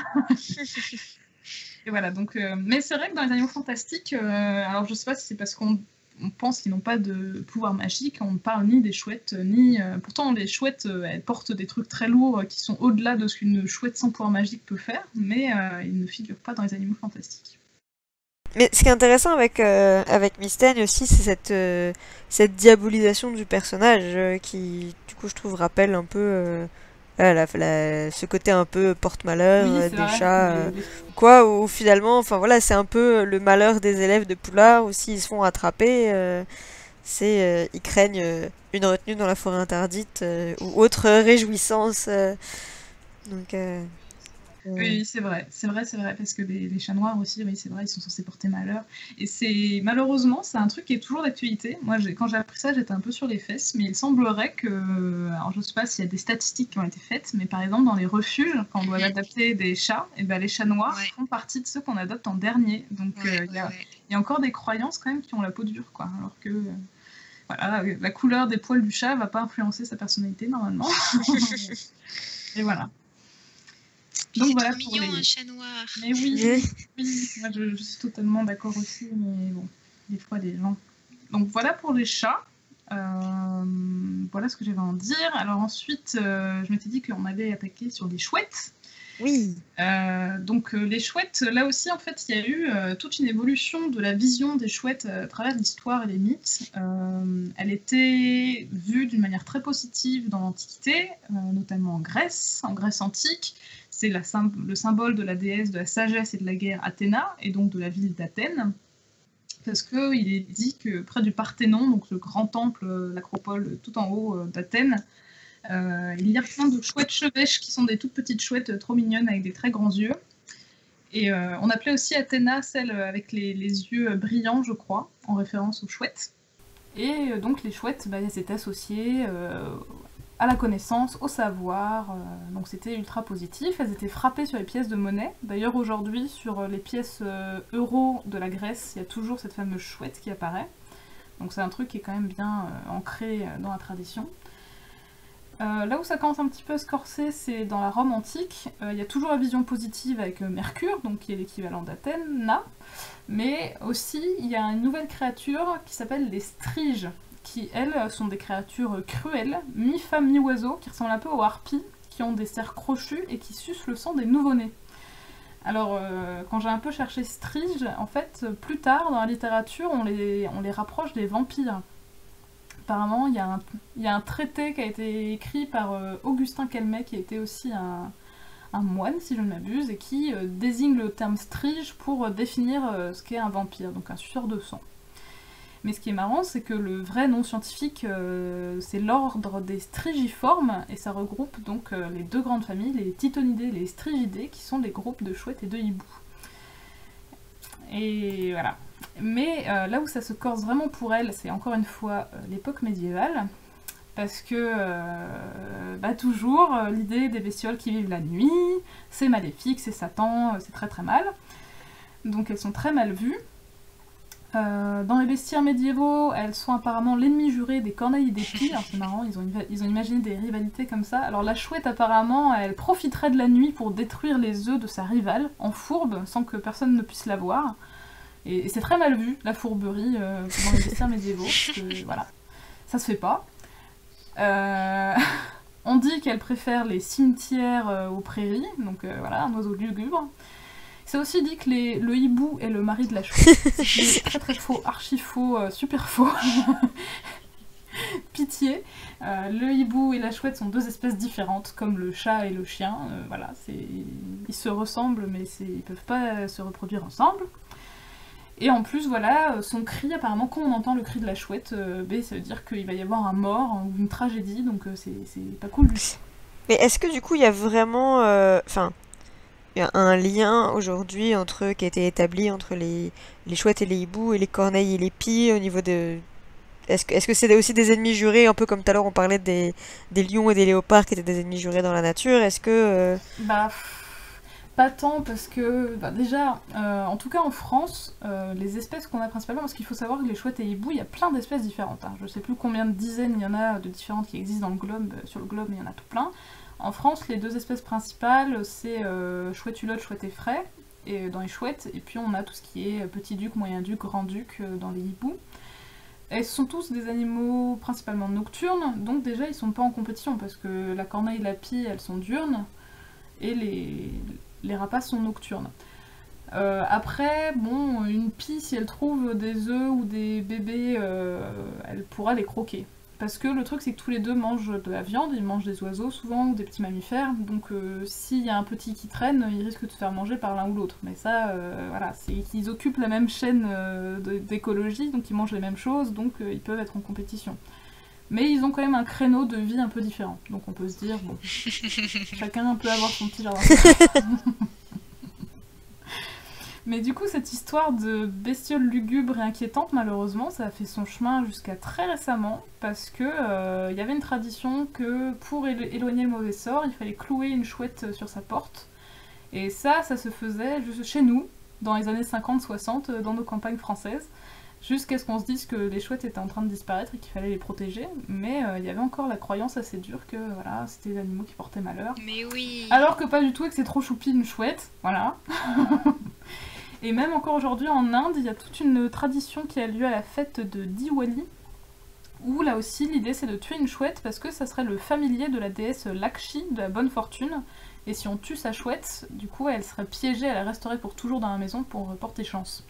Et voilà, donc, mais c'est vrai que dans les Animaux Fantastiques, alors je sais pas si c'est parce qu'on pense qu'ils n'ont pas de pouvoir magique, on ne parle ni des chouettes, ni... pourtant les chouettes, elles portent des trucs très lourds qui sont au-delà de ce qu'une chouette sans pouvoir magique peut faire, mais ils ne figurent pas dans les Animaux Fantastiques. Mais ce qui est intéressant avec Mystène aussi, c'est cette diabolisation du personnage qui, du coup, je trouve, rappelle un peu ce côté un peu porte-malheur Oui, c'est des vrai, chats, quoi, où finalement, enfin voilà, c'est un peu le malheur des élèves de Poudlard, où s'ils se font attraper, ils craignent une retenue dans la forêt interdite ou autre réjouissance. Donc, Oui, c'est vrai, parce que les chats noirs aussi, oui, c'est vrai, ils sont censés porter malheur. Et malheureusement, c'est un truc qui est toujours d'actualité. Moi, quand j'ai appris ça, j'étais un peu sur les fesses, mais il semblerait que, alors je sais pas s'il y a des statistiques qui ont été faites, mais par exemple, dans les refuges, quand on doit adopter des chats, et ben, les chats noirs font partie de ceux qu'on adopte en dernier. Donc, il y a encore des croyances quand même qui ont la peau dure, quoi. Alors que, voilà, la couleur des poils du chat va pas influencer sa personnalité, normalement. Et voilà. Donc voilà trop mignon, un chat noir. Mais oui, moi je suis totalement d'accord aussi, mais bon, des fois les gens... Donc voilà pour les chats, voilà ce que j'avais à en dire. Alors ensuite, je m'étais dit qu'on allait attaquer sur les chouettes. Oui. Donc les chouettes, là aussi en fait il y a eu toute une évolution de la vision des chouettes à travers l'histoire et les mythes. Elle était vue d'une manière très positive dans l'Antiquité, notamment en Grèce antique. C'est le symbole de la déesse de la sagesse et de la guerre Athéna, et donc de la ville d'Athènes, parce qu'il est dit que près du Parthénon, donc le grand temple, l'acropole tout en haut d'Athènes, il y a plein de chouettes chevêches qui sont des toutes petites chouettes trop mignonnes avec des très grands yeux. Et on appelait aussi Athéna celle avec les yeux brillants, je crois, en référence aux chouettes. Et donc les chouettes, elles étaient associées à la connaissance, au savoir, donc c'était ultra positif. Elles étaient frappées sur les pièces de monnaie. D'ailleurs aujourd'hui, sur les pièces euros de la Grèce, il y a toujours cette fameuse chouette qui apparaît. Donc c'est un truc qui est quand même bien ancré dans la tradition. Là où ça commence un petit peu à se corser, c'est dans la Rome antique. Il y a toujours la vision positive avec Mercure, donc qui est l'équivalent d'Athéna, mais aussi il y a une nouvelle créature qui s'appelle les striges, qui elles sont des créatures cruelles, mi-femmes mi-oiseaux, qui ressemblent un peu aux harpies, qui ont des serres crochues et qui sucent le sang des nouveau-nés. Alors, quand j'ai un peu cherché striges, en fait, plus tard dans la littérature, on les rapproche des vampires. Apparemment, il y a un traité qui a été écrit par Augustin Calmet, qui était aussi un moine, si je ne m'abuse, et qui désigne le terme strige pour définir ce qu'est un vampire, donc un suceur de sang. Mais ce qui est marrant, c'est que le vrai nom scientifique, c'est l'ordre des strigiformes, et ça regroupe donc les deux grandes familles, les Titonidés et les Strigidés, qui sont des groupes de chouettes et de hiboux. Et voilà. Mais là où ça se corse vraiment pour elle, c'est encore une fois l'époque médiévale, parce que toujours l'idée des bestioles qui vivent la nuit, c'est maléfique, c'est Satan, c'est très très mal. Donc elles sont très mal vues. Dans les bestiaires médiévaux, elles sont apparemment l'ennemi juré des corneilles et des pies. Alors c'est marrant, ils ont imaginé des rivalités comme ça. Alors la chouette, apparemment, elle profiterait de la nuit pour détruire les œufs de sa rivale, en fourbe, sans que personne ne puisse la voir. Et c'est très mal vu, la fourberie, dans les bestiaires médiévaux, parce que, voilà, ça se fait pas. On dit qu'elle préfère les cimetières aux prairies, donc voilà, un oiseau lugubre. C'est aussi dit que le hibou est le mari de la chouette. C'est très très faux, archi faux, super faux. Pitié. Le hibou et la chouette sont deux espèces différentes, comme le chat et le chien. Voilà, ils se ressemblent, mais ils peuvent pas se reproduire ensemble. Et en plus, voilà, son cri, apparemment, quand on entend le cri de la chouette, ça veut dire qu'il va y avoir un mort ou une tragédie, donc c'est pas cool du tout. Mais est-ce que du coup il y a vraiment, il y a un lien aujourd'hui qui a été établi entre les chouettes et les hiboux et les corneilles et les pies au niveau de... Est-ce que c'est aussi des ennemis jurés, un peu comme tout à l'heure on parlait des lions et des léopards qui étaient des ennemis jurés dans la nature? Est-ce que... Bah, pas tant parce que, déjà, en tout cas en France, les espèces qu'on a principalement, parce qu'il faut savoir que les chouettes et hiboux, il y a plein d'espèces différentes. Hein. Je sais plus combien de dizaines il y en a de différentes qui existent dans le globe, sur le globe, il y en a tout plein. En France, les deux espèces principales, c'est chouette hulotte, chouette effraie, et dans les chouettes, et puis on a tout ce qui est petit duc, moyen duc, grand duc dans les hiboux. Et ce sont tous des animaux principalement nocturnes, donc déjà ils sont pas en compétition, parce que la corneille et la pie, elles sont diurnes, et les rapaces sont nocturnes. Après, bon, une pie, si elle trouve des œufs ou des bébés, elle pourra les croquer. Parce que le truc, c'est que tous les deux mangent de la viande, ils mangent des oiseaux souvent, ou des petits mammifères, donc s'il y a un petit qui traîne, il risque de se faire manger par l'un ou l'autre. Mais ça, voilà, c'est qu'ils occupent la même chaîne d'écologie, donc ils mangent les mêmes choses, donc ils peuvent être en compétition. Mais ils ont quand même un créneau de vie un peu différent, donc on peut se dire, bon, chacun peut avoir son petit jardin. Mais du coup, cette histoire de bestiole lugubre et inquiétante, malheureusement, ça a fait son chemin jusqu'à très récemment, parce que y avait une tradition que pour éloigner le mauvais sort, il fallait clouer une chouette sur sa porte. Et ça se faisait juste chez nous, dans les années 50-60, dans nos campagnes françaises, jusqu'à ce qu'on se dise que les chouettes étaient en train de disparaître et qu'il fallait les protéger. Mais il y avait encore la croyance assez dure que voilà, c'était des animaux qui portaient malheur. Mais oui. Alors que pas du tout, et que c'est trop choupi une chouette, voilà. Et même encore aujourd'hui en Inde, il y a toute une tradition qui a lieu à la fête de Diwali, où là aussi l'idée c'est de tuer une chouette parce que ça serait le familier de la déesse Lakshmi, de la bonne fortune, et si on tue sa chouette, du coup elle serait piégée, elle resterait pour toujours dans la maison pour porter chance.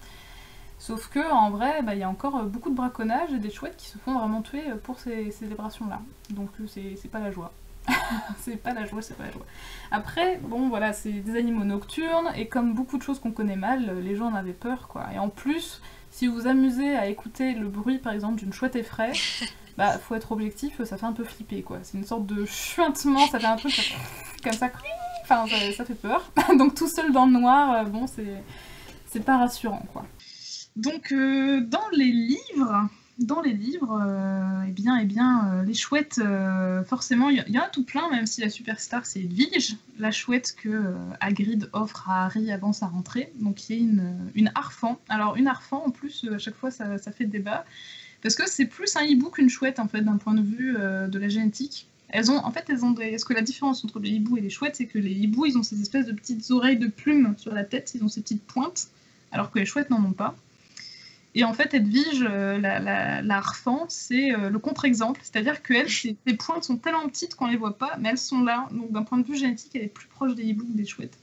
Sauf que en vrai, il y a encore beaucoup de braconnage et des chouettes qui se font vraiment tuer pour ces célébrations-là. Donc c'est pas la joie. c'est pas la joie. Après, bon voilà, c'est des animaux nocturnes, et comme beaucoup de choses qu'on connaît mal, les gens en avaient peur, quoi. Et en plus, si vous vous amusez à écouter le bruit, par exemple, d'une chouette effraie, faut être objectif, ça fait un peu flipper, quoi. C'est une sorte de chuintement, ça fait un truc comme ça, enfin, ça fait peur. Donc tout seul dans le noir, bon, c'est pas rassurant, quoi. Donc, dans les livres, les chouettes, forcément, il y en a tout plein, même si la superstar c'est Edwige, la chouette que Hagrid offre à Harry avant sa rentrée. Donc il y a une Harfang. Alors une Harfang, en plus, à chaque fois ça fait débat, parce que c'est plus un hibou qu'une chouette, en fait, d'un point de vue de la génétique. Parce que la différence entre les hiboux et les chouettes, c'est que les hiboux, ils ont ces espèces de petites oreilles de plumes sur la tête, ils ont ces petites pointes, alors que les chouettes n'en ont pas. Et en fait, Edwige, la Harfang, c'est le contre-exemple. C'est-à-dire qu'elle, ses pointes sont tellement petites qu'on ne les voit pas, mais elles sont là. Donc d'un point de vue génétique, elle est plus proche des hiboux que des chouettes.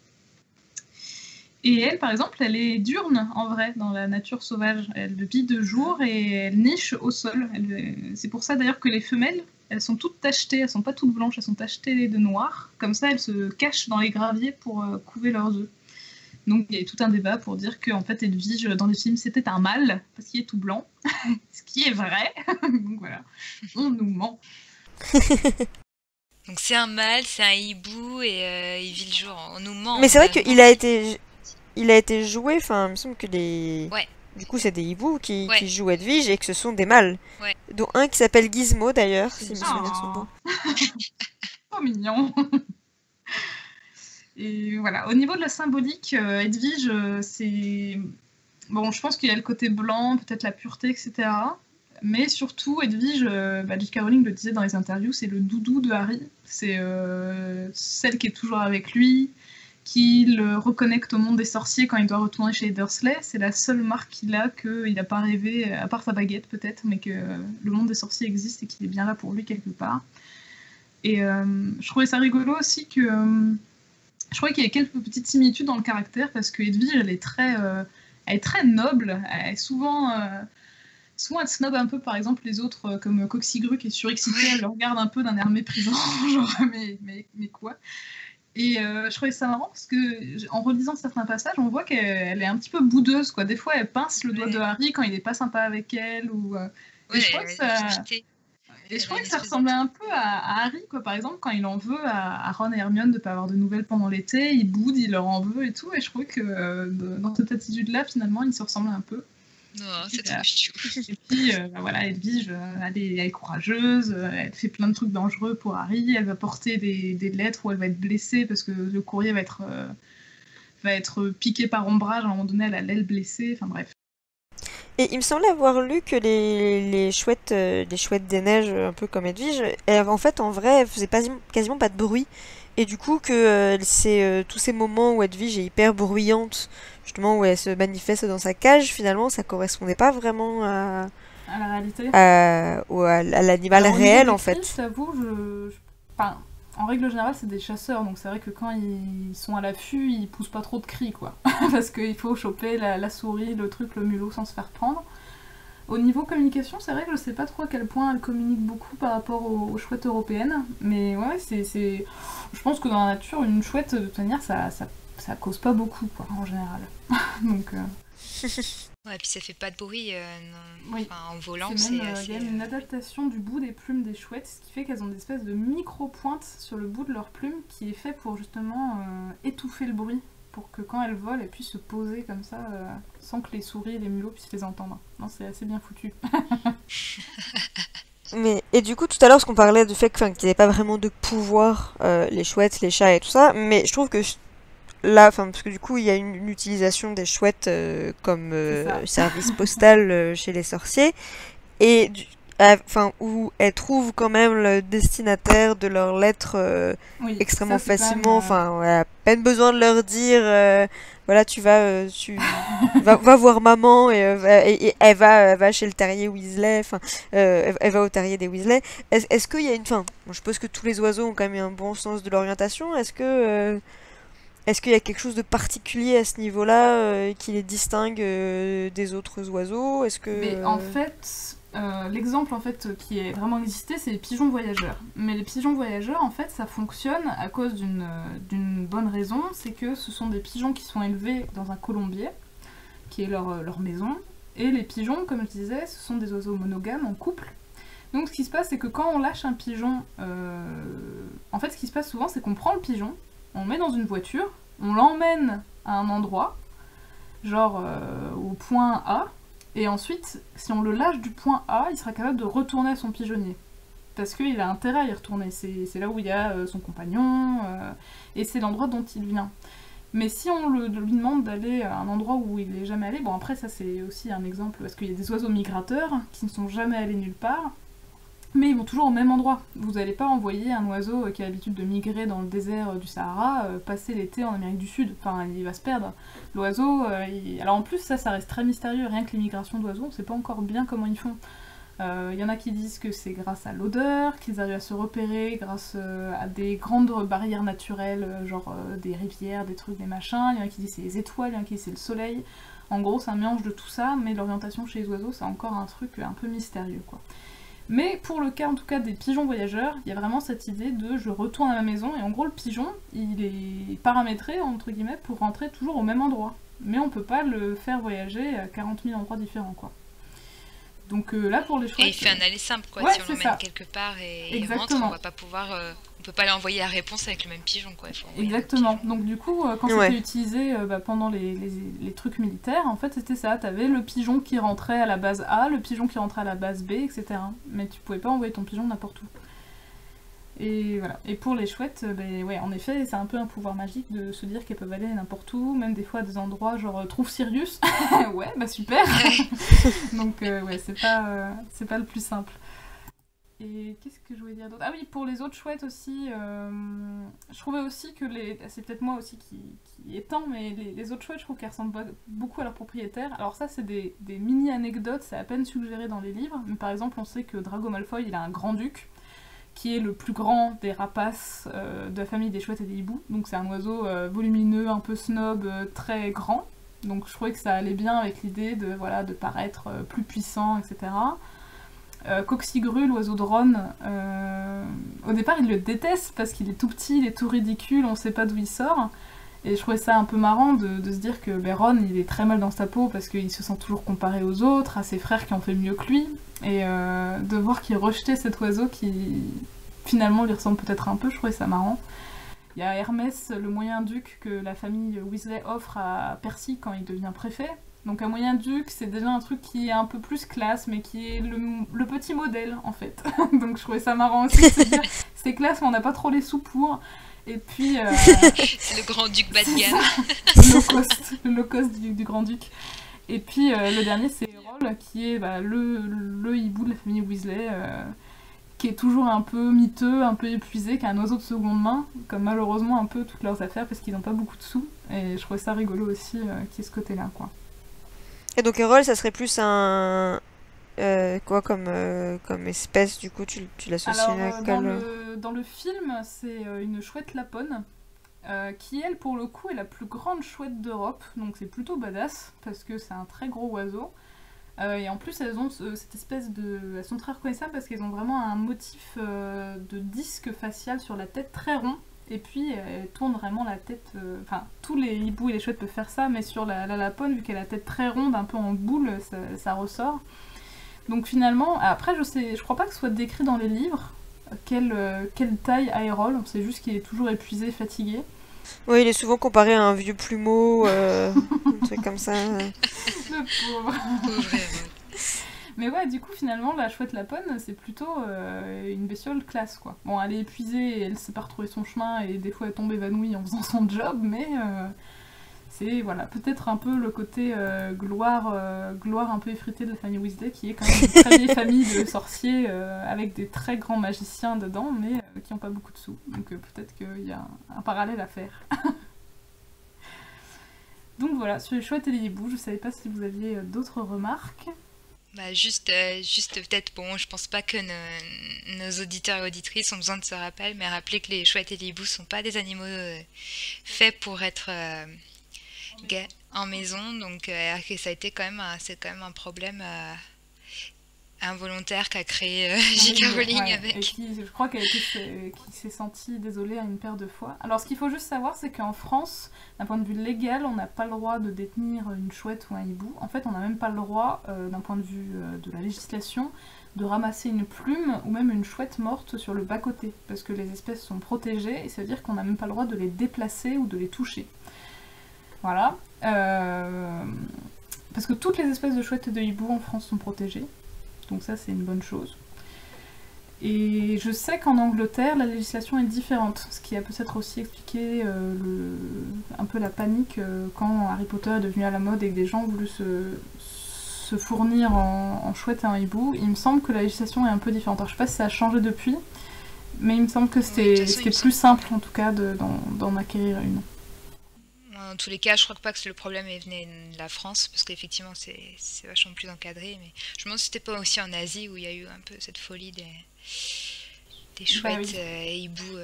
Et elle, par exemple, elle est diurne, en vrai, dans la nature sauvage. Elle vit de jour et elle niche au sol. C'est pour ça, d'ailleurs, que les femelles, elles sont toutes tachetées. Elles ne sont pas toutes blanches, elles sont tachetées de noir. Comme ça, elles se cachent dans les graviers pour couver leurs œufs. Donc il y a tout un débat pour dire qu'en fait Edwige dans les films c'était un mâle parce qu'il est tout blanc, ce qui est vrai. Donc voilà, on nous ment. Donc c'est un mâle, c'est un hibou et il vit le jour, on nous ment. Mais c'est vrai qu'il a été joué, enfin il me semble que Ouais. Du coup c'est des hiboux qui jouent Edwige et que ce sont des mâles. Ouais. Dont un qui s'appelle Gizmo d'ailleurs, si mes souvenirs sont bons. Trop mignon. Et voilà, au niveau de la symbolique, Edwige, bon, je pense qu'il y a le côté blanc, peut-être la pureté, etc. Mais surtout, Edwige, J.K. Rowling le disait dans les interviews, c'est le doudou de Harry. C'est celle qui est toujours avec lui, qui le reconnecte au monde des sorciers quand il doit retourner chez les Dursley. C'est la seule marque qu'il a qu'il n'a pas rêvé, à part sa baguette peut-être, mais que le monde des sorciers existe et qu'il est bien là pour lui quelque part. Et je trouvais ça rigolo aussi que... je trouvais qu'il y avait quelques petites similitudes dans le caractère, parce que Edwige, elle est très noble. Elle est souvent elle snob un peu, par exemple, les autres, comme Coxigru qui est surexcité, elle le regarde un peu d'un air méprisant, genre mais quoi. Et je trouvais ça marrant parce que en relisant certains passages, on voit qu'elle est un petit peu boudeuse, quoi. Des fois, elle pince le doigt de Harry quand il est pas sympa avec elle, ou. Et je crois que ça. Et je crois que ça ressemblait un peu à Harry, quoi. Par exemple, quand il en veut à Ron et Hermione de ne pas avoir de nouvelles pendant l'été, il boude, il leur en veut et tout. Et je trouvais que dans cette attitude-là, finalement, il se ressemblait un peu. Non, c'est trop chou. Et puis, voilà, Edwige, elle est courageuse, elle fait plein de trucs dangereux pour Harry, elle va porter des lettres où elle va être blessée parce que le courrier va être piqué par ombrage, à un moment donné, elle a l'aile blessée, enfin bref. Et il me semblait avoir lu que les chouettes des neiges, un peu comme Edwige, en fait, en vrai, elles faisaient quasiment pas de bruit. Et du coup, que c'est tous ces moments où Edwige est hyper bruyante, justement, où elle se manifeste dans sa cage, finalement, ça correspondait pas vraiment à la réalité, à l'animal réel, en fait. Je t'avoue, enfin, en règle générale, c'est des chasseurs, donc c'est vrai que quand ils sont à l'affût, ils poussent pas trop de cris, quoi. Parce qu'il faut choper la souris, le truc, le mulot sans se faire prendre. Au niveau communication, c'est vrai que je sais pas trop à quel point elle communique beaucoup par rapport aux chouettes européennes, mais ouais, je pense que dans la nature, une chouette, de toute manière, ça cause pas beaucoup, quoi, en général. Donc... Ouais, puis ça fait pas de bruit oui. En volant. Il y a une adaptation du bout des plumes des chouettes, ce qui fait qu'elles ont des espèces de micro-pointes sur le bout de leurs plumes qui est fait pour justement étouffer le bruit, pour que quand elles volent, elles puissent se poser comme ça sans que les souris et les mulots puissent les entendre. Non, c'est assez bien foutu. Et du coup, tout à l'heure, ce qu'on parlait du fait qu'il n'y avait pas vraiment de pouvoir, les chouettes, les chats et tout ça, mais je trouve que là, parce que du coup, il y a une utilisation des chouettes comme service postal chez les sorciers, et où elles trouvent quand même le destinataire de leurs lettres extrêmement facilement. On a à peine besoin de leur dire, voilà, tu vas voir maman, et elle va chez le terrier Weasley, elle va au terrier des Weasley. Est-ce qu'il y a une... Bon, je suppose que tous les oiseaux ont quand même un bon sens de l'orientation. Est-ce qu'il y a quelque chose de particulier à ce niveau-là qui les distingue des autres oiseaux? Mais en fait, l'exemple en fait, qui est vraiment existé, c'est les pigeons voyageurs. Mais les pigeons voyageurs, en fait, ça fonctionne à cause d'une bonne raison, c'est que ce sont des pigeons qui sont élevés dans un colombier, qui est leur maison. Et les pigeons, comme je disais, ce sont des oiseaux monogames en couple. Donc ce qui se passe, c'est que quand on lâche un pigeon, en fait, ce qui se passe souvent, c'est qu'on prend le pigeon, on le met dans une voiture, on l'emmène à un endroit, genre au point A, et ensuite, si on le lâche du point A, il sera capable de retourner à son pigeonnier. Parce qu'il a intérêt à y retourner, c'est là où il y a son compagnon, et c'est l'endroit dont il vient. Mais si on lui demande d'aller à un endroit où il n'est jamais allé, bon après ça c'est aussi un exemple, parce qu'il y a des oiseaux migrateurs qui ne sont jamais allés nulle part, mais ils vont toujours au même endroit. Vous n'allez pas envoyer un oiseau qui a l'habitude de migrer dans le désert du Sahara, passer l'été en Amérique du Sud. Enfin, il va se perdre. L'oiseau, alors en plus, ça reste très mystérieux. Rien que les migrations d'oiseaux, on ne sait pas encore bien comment ils font. Il y en a qui disent que c'est grâce à l'odeur, qu'ils arrivent à se repérer grâce à des grandes barrières naturelles, genre des rivières, des trucs, des machins. Il y en a qui disent c'est les étoiles, il y en a qui disent c'est le soleil. En gros, c'est un mélange de tout ça, mais l'orientation chez les oiseaux, c'est encore un truc un peu mystérieux, quoi. Mais pour le cas en tout cas des pigeons voyageurs, il y a vraiment cette idée de je retourne à ma maison, et en gros le pigeon, il est paramétré entre guillemets pour rentrer toujours au même endroit. Mais on peut pas le faire voyager à 40 000 endroits différents, quoi. Donc là pour les chouettes... Et il fait un aller simple, quoi. Ouais, si on l'emmène quelque part et il rentre, on va pas pouvoir... on peut pas lui envoyer la réponse avec le même pigeon, quoi. Exactement. Donc du coup, quand c'était utilisé pendant les trucs militaires, en fait c'était ça. T'avais le pigeon qui rentrait à la base A, le pigeon qui rentrait à la base B, etc. Mais tu pouvais pas envoyer ton pigeon n'importe où. Et voilà. Et pour les chouettes, ouais, en effet, c'est un peu un pouvoir magique de se dire qu'elles peuvent aller n'importe où, même des fois à des endroits genre trouve Sirius. Ouais, bah super. Donc ouais, c'est pas le plus simple. Et qu'est-ce que je voulais dire d'autre? Ah oui, pour les autres chouettes aussi, je trouvais aussi que c'est peut-être moi aussi qui étends, mais les autres chouettes, je trouve qu'elles ressemblent beaucoup à leurs propriétaires. Alors ça, c'est des mini-anecdotes, c'est à peine suggéré dans les livres, mais par exemple, on sait que Drago Malfoy, il a un grand-duc, qui est le plus grand des rapaces de la famille des chouettes et des hiboux. Donc c'est un oiseau volumineux, un peu snob, très grand. Donc je trouvais que ça allait bien avec l'idée de paraître plus puissant, etc. Coxigru, l'oiseau de Ron, au départ il le déteste parce qu'il est tout petit, il est tout ridicule, on sait pas d'où il sort. Et je trouvais ça un peu marrant de se dire que Ron il est très mal dans sa peau parce qu'il se sent toujours comparé aux autres, à ses frères qui ont fait mieux que lui. Et de voir qu'il rejetait cet oiseau qui finalement lui ressemble peut-être un peu, je trouvais ça marrant. Il y a Hermès, le moyen-duc que la famille Weasley offre à Percy quand il devient préfet. Donc un moyen-duc, c'est déjà un truc qui est un peu plus classe, mais qui est le petit modèle, en fait. Donc je trouvais ça marrant aussi de se dire, c'est classe, mais on n'a pas trop les sous pour. Et puis... c'est le grand-duc bas de gamme. Le low cost du grand-duc. Et puis le dernier, c'est Errol, qui est le hibou de la famille Weasley, qui est toujours un peu miteux, un peu épuisé, qui est un oiseau de seconde main, comme malheureusement un peu toutes leurs affaires, parce qu'ils n'ont pas beaucoup de sous. Et je trouvais ça rigolo aussi, qu'il y ait ce côté-là, quoi. Et donc Errol, ça serait plus un... quoi comme espèce, du coup, tu l'associes Alors, avec dans le film, c'est une chouette lapone, qui, elle, pour le coup, est la plus grande chouette d'Europe, donc c'est plutôt badass, parce que c'est un très gros oiseau. Et en plus, elles ont cette espèce de... Elles sont très reconnaissables parce qu'elles ont vraiment un motif de disque facial sur la tête très rond. Et puis, elles tournent vraiment la tête... Enfin, tous les hiboux et les chouettes peuvent faire ça, mais sur la lapone, vu qu'elle a la tête très ronde, un peu en boule, ça ressort. Donc finalement, après, je crois pas que ce soit décrit dans les livres quelle taille a Errol. On sait juste qu'il est toujours épuisé, fatigué. Oui, il est souvent comparé à un vieux plumeau, un truc comme ça. Le pauvre. Mais ouais, du coup, finalement, la chouette lapone, c'est plutôt une bestiole classe, quoi. Bon, elle est épuisée et elle sait pas retrouver son chemin et des fois elle tombe évanouie en faisant son job, mais c'est, voilà, peut-être un peu le côté gloire un peu effritée de la famille Weasley, qui est quand même une très vieille famille de sorciers avec des très grands magiciens dedans, mais qui n'ont pas beaucoup de sous. Donc peut-être qu'il y a un parallèle à faire. Donc voilà, sur les chouettes et les hiboux, je savais pas si vous aviez d'autres remarques. Bah juste peut-être, bon, je pense pas que nos auditeurs et auditrices ont besoin de ce rappel, mais rappeler que les chouettes et les hiboux sont pas des animaux faits pour être en maison, donc que ça a été c'est quand même un problème involontaire qu'a créé J.K. Rowling ouais, avec. Et je crois qu'il s'est senti désolé à une paire de fois. Alors ce qu'il faut juste savoir, c'est qu'en France, d'un point de vue légal, on n'a pas le droit de détenir une chouette ou un hibou. En fait, on n'a même pas le droit, d'un point de vue de la législation, de ramasser une plume ou même une chouette morte sur le bas-côté, parce que les espèces sont protégées, et ça veut dire qu'on n'a même pas le droit de les déplacer ou de les toucher. Voilà. Parce que toutes les espèces de chouettes et de hiboux en France sont protégées. Donc ça, c'est une bonne chose. Et je sais qu'en Angleterre, la législation est différente, ce qui a peut-être aussi expliqué un peu la panique quand Harry Potter est devenu à la mode et que des gens voulaient se fournir en chouette et en hibou. Il me semble que la législation est un peu différente. Alors, je sais pas si ça a changé depuis, mais il me semble que c'était plus simple, en tout cas, d'en acquérir une. En tous les cas, je crois pas que le problème venait de la France, parce qu'effectivement c'est vachement plus encadré, mais je me demande si c'était pas aussi en Asie où il y a eu un peu cette folie des chouettes et hiboux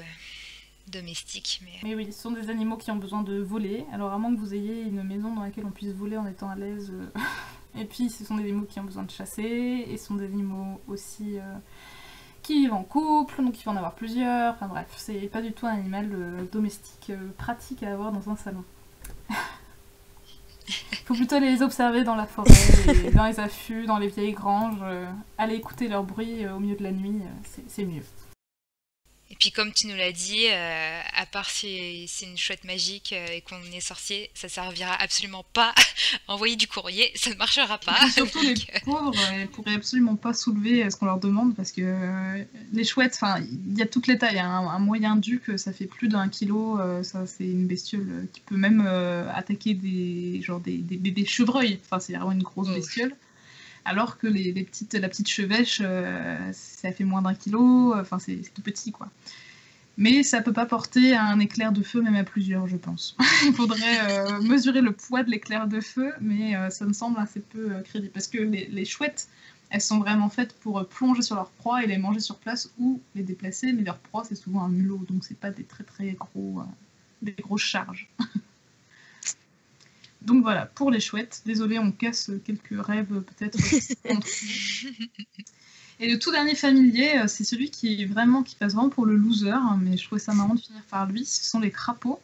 domestiques. Mais oui, ce sont des animaux qui ont besoin de voler, alors à moins que vous ayez une maison dans laquelle on puisse voler en étant à l'aise. Et puis ce sont des animaux qui ont besoin de chasser, et ce sont des animaux aussi qui vivent en couple, donc il faut en avoir plusieurs, enfin bref, c'est pas du tout un animal domestique pratique à avoir dans un salon. Il faut plutôt les observer dans la forêt, dans les affûts, dans les vieilles granges, aller écouter leur bruit au milieu de la nuit, c'est mieux. Et puis comme tu nous l'as dit, à part si c'est une chouette magique et qu'on est sorcier, ça servira absolument pas à envoyer du courrier, ça ne marchera Et pas. puis surtout, les Donc, pauvres, elles pourraient absolument pas soulever ce qu'on leur demande parce que les chouettes, enfin, il y a toutes les tailles. Hein. Un moyen duc, ça fait plus d'1 kilo. Ça, c'est une bestiole qui peut même attaquer des bébés chevreuils. Enfin, c'est vraiment une grosse oh. bestiole. Alors que la petite chevêche, ça fait moins d'1 kilo. Enfin, c'est tout petit, quoi. Mais ça peut pas porter un éclair de feu, même à plusieurs, je pense. Il faudrait mesurer le poids de l'éclair de feu, mais ça me semble assez peu crédible. Parce que les chouettes, elles sont vraiment faites pour plonger sur leur proie et les manger sur place ou les déplacer, mais leur proie, c'est souvent un mulot, donc c'est pas des très très gros, des grosses charges. Donc voilà, pour les chouettes, désolé, on casse quelques rêves peut-être. Et le tout dernier familier, c'est celui qui passe vraiment pour le loser, hein, mais je trouvais ça marrant de finir par lui, ce sont les crapauds.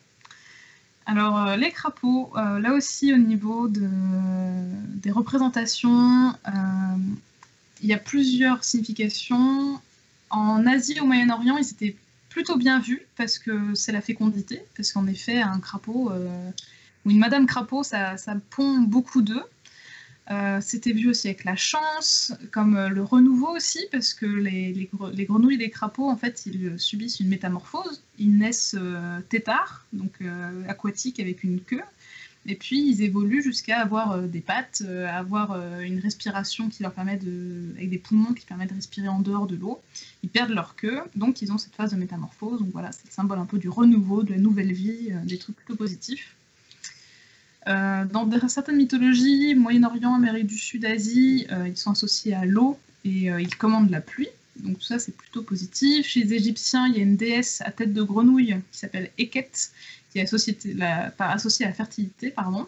Alors les crapauds, là aussi au niveau des représentations, il y a plusieurs significations. En Asie, au Moyen-Orient, ils étaient plutôt bien vus parce que c'est la fécondité, parce qu'en effet, un crapaud ou une madame crapaud, ça pond beaucoup d'œufs. C'était vu aussi avec la chance, comme le renouveau aussi, parce que les grenouilles et les crapauds, en fait, ils subissent une métamorphose. Ils naissent têtards, donc aquatiques avec une queue, et puis ils évoluent jusqu'à avoir des pattes, avoir une respiration qui leur permet avec des poumons qui permettent de respirer en dehors de l'eau. Ils perdent leur queue, donc ils ont cette phase de métamorphose. Donc voilà, c'est le symbole un peu du renouveau, de la nouvelle vie, des trucs plutôt positifs. Dans certaines mythologies, Moyen-Orient, Amérique du Sud, Asie, ils sont associés à l'eau et ils commandent la pluie. Donc tout ça, c'est plutôt positif. Chez les Égyptiens, il y a une déesse à tête de grenouille qui s'appelle Eket, qui est associée à la fertilité, pardon.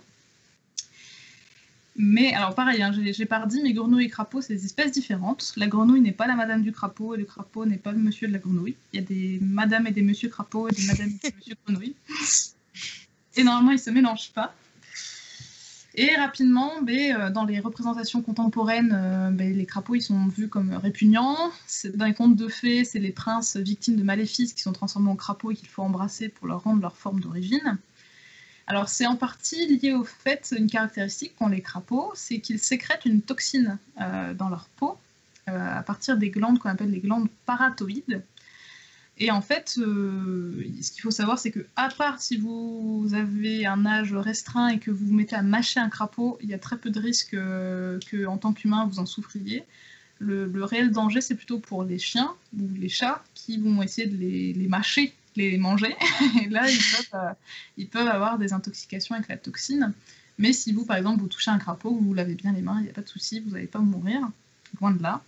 Mais alors pareil, hein, j'ai pas redit, mais grenouilles et crapauds, c'est des espèces différentes. La grenouille n'est pas la madame du crapaud et le crapaud n'est pas le monsieur de la grenouille. Il y a des madames et des messieurs crapauds et des madames et des messieurs grenouilles. Et normalement, ils se mélangent pas. Et rapidement, dans les représentations contemporaines, les crapauds ils sont vus comme répugnants. Dans les contes de fées, c'est les princes victimes de maléfices qui sont transformés en crapauds et qu'il faut embrasser pour leur rendre leur forme d'origine. Alors c'est en partie lié au fait, une caractéristique qu'ont les crapauds, c'est qu'ils sécrètent une toxine dans leur peau à partir des glandes qu'on appelle les glandes paratoïdes. Et en fait, ce qu'il faut savoir, c'est que, à part si vous avez un âge restreint et que vous vous mettez à mâcher un crapaud, il y a très peu de risques qu'en tant qu'humain, vous en souffriez. Le réel danger, c'est plutôt pour les chiens ou les chats qui vont essayer de les mâcher, les manger. Et là, ils peuvent avoir des intoxications avec la toxine. Mais si vous, par exemple, vous touchez un crapaud, vous lavez bien les mains, il n'y a pas de souci, vous n'allez pas mourir. Loin de là.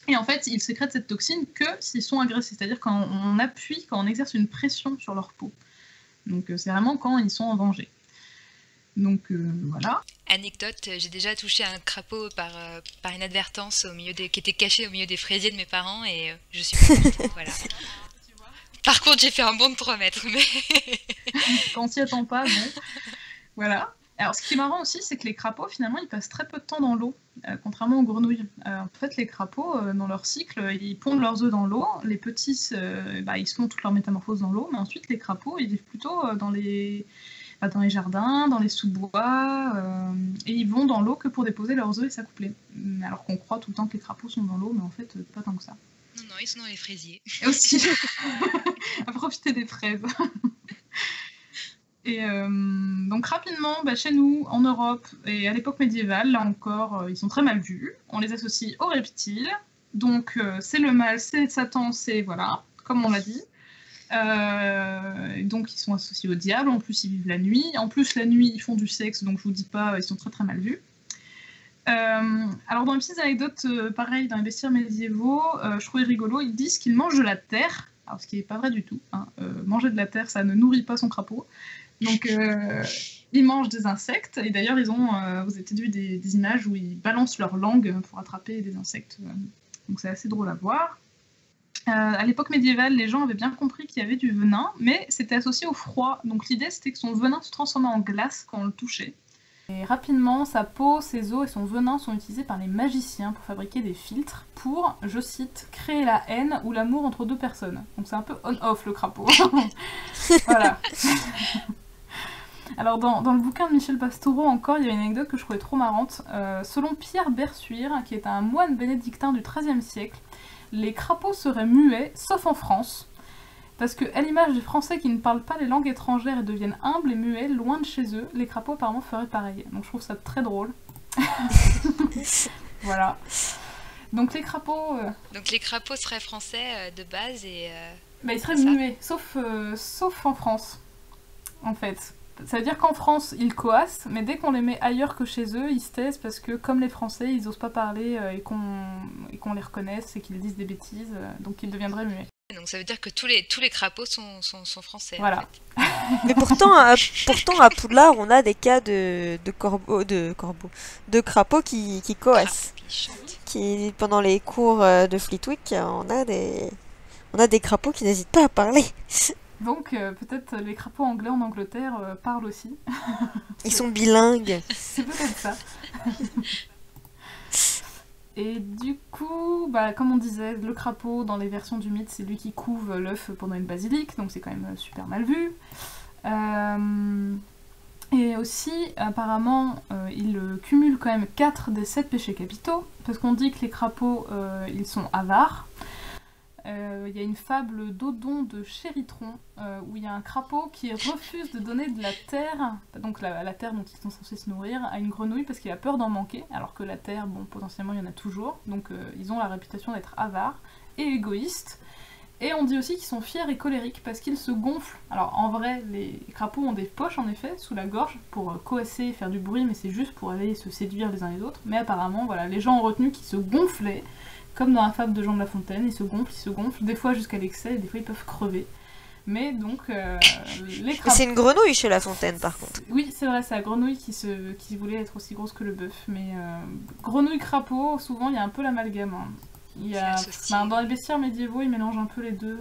Et en fait, ils sécrètent cette toxine que s'ils sont agressés, c'est-à-dire quand on exerce une pression sur leur peau. Donc c'est vraiment quand ils sont en danger. Donc voilà. Anecdote, j'ai déjà touché un crapaud par inadvertance qui était caché au milieu des fraisiers de mes parents et je suis morte, voilà. Par contre, j'ai fait un bond de 3 mètres, mais... Quand on s'y attend pas, bon. Voilà. Alors, ce qui est marrant aussi, c'est que les crapauds, finalement, ils passent très peu de temps dans l'eau, contrairement aux grenouilles. En fait, les crapauds, dans leur cycle, ils pondent leurs œufs dans l'eau. Les petits, ils font toute leur métamorphose dans l'eau, mais ensuite, les crapauds, ils vivent plutôt dans les jardins, dans les sous-bois, et ils vont dans l'eau que pour déposer leurs œufs et s'accoupler. Alors qu'on croit tout le temps que les crapauds sont dans l'eau, mais en fait, pas tant que ça. Non, ils sont dans les fraisiers. Et aussi, à profiter des fraises. Et donc rapidement, chez nous, en Europe et à l'époque médiévale, là encore, ils sont très mal vus. On les associe aux reptiles. Donc c'est le mal, c'est Satan, c'est voilà, comme on l'a dit. Donc ils sont associés au diable. En plus, ils vivent la nuit. En plus, la nuit, ils font du sexe. Donc je vous dis pas, ils sont très très mal vus. Alors dans les petites anecdotes, pareil, dans les bestiaires médiévaux, je trouvais rigolo. Ils disent qu'ils mangent de la terre. Alors ce qui n'est pas vrai du tout. Hein. Manger de la terre, ça ne nourrit pas son crapaud. Donc, ils mangent des insectes, et d'ailleurs, vous avez peut-être vu des images où ils balancent leur langue pour attraper des insectes. Donc, c'est assez drôle à voir. À l'époque médiévale, les gens avaient bien compris qu'il y avait du venin, mais c'était associé au froid. Donc, l'idée, c'était que son venin se transformait en glace quand on le touchait. Et rapidement, sa peau, ses os et son venin sont utilisés par les magiciens pour fabriquer des filtres pour, je cite, créer la haine ou l'amour entre deux personnes. Donc c'est un peu on-off le crapaud. Voilà. Alors dans le bouquin de Michel Pastoureau encore, il y a une anecdote que je trouvais trop marrante. Selon Pierre Bersuire, qui est un moine bénédictin du XIIIe siècle, les crapauds seraient muets, sauf en France. Parce que, à l'image des Français qui ne parlent pas les langues étrangères et deviennent humbles et muets, loin de chez eux, les crapauds apparemment feraient pareil. Donc je trouve ça très drôle. Voilà. Donc les crapauds... Donc les crapauds seraient français de base et... Bah, ils seraient c'est ça. muets, sauf en France, en fait. Ça veut dire qu'en France, ils coassent, mais dès qu'on les met ailleurs que chez eux, ils se taisent parce que, comme les Français, ils osent pas parler et qu'on les reconnaisse et qu'ils disent des bêtises, donc ils deviendraient muets. Donc ça veut dire que tous les crapauds sont français. Voilà. En fait. Mais pourtant à Poudlard, on a des cas de crapauds qui coassent. Crapauds qui chantent. Qui, pendant les cours de Fleetwick, on a des crapauds qui n'hésitent pas à parler. Donc peut-être les crapauds anglais en Angleterre parlent aussi. Ils sont bilingues. C'est peut-être ça. Et du coup, bah, comme on disait, le crapaud, dans les versions du mythe, c'est lui qui couve l'œuf pendant une basilique, donc c'est quand même super mal vu. Et aussi, apparemment, il cumule quand même 4 des 7 péchés capitaux, parce qu'on dit que les crapauds, ils sont avares. Il y a une fable d'Odon de Chéritron, où il y a un crapaud qui refuse de donner de la terre, donc la terre dont ils sont censés se nourrir, à une grenouille parce qu'il a peur d'en manquer, alors que la terre, bon, potentiellement il y en a toujours, donc ils ont la réputation d'être avares et égoïstes. Et on dit aussi qu'ils sont fiers et colériques parce qu'ils se gonflent. Alors en vrai, les crapauds ont des poches en effet, sous la gorge, pour coasser et faire du bruit, mais c'est juste pour aller se séduire les uns les autres. Mais apparemment, voilà, les gens ont retenu qu'ils se gonflaient, comme dans la fable de Jean de La Fontaine, ils se gonflent, des fois jusqu'à l'excès, et des fois ils peuvent crever. Mais donc, les crapauds... C'est une grenouille chez La Fontaine, par contre. Oui, c'est vrai, c'est la grenouille qui voulait être aussi grosse que le bœuf. Mais grenouille-crapaud, souvent il y a un peu l'amalgame. Hein. Il y a... dans les bestiaires médiévaux, ils mélangent un peu les deux.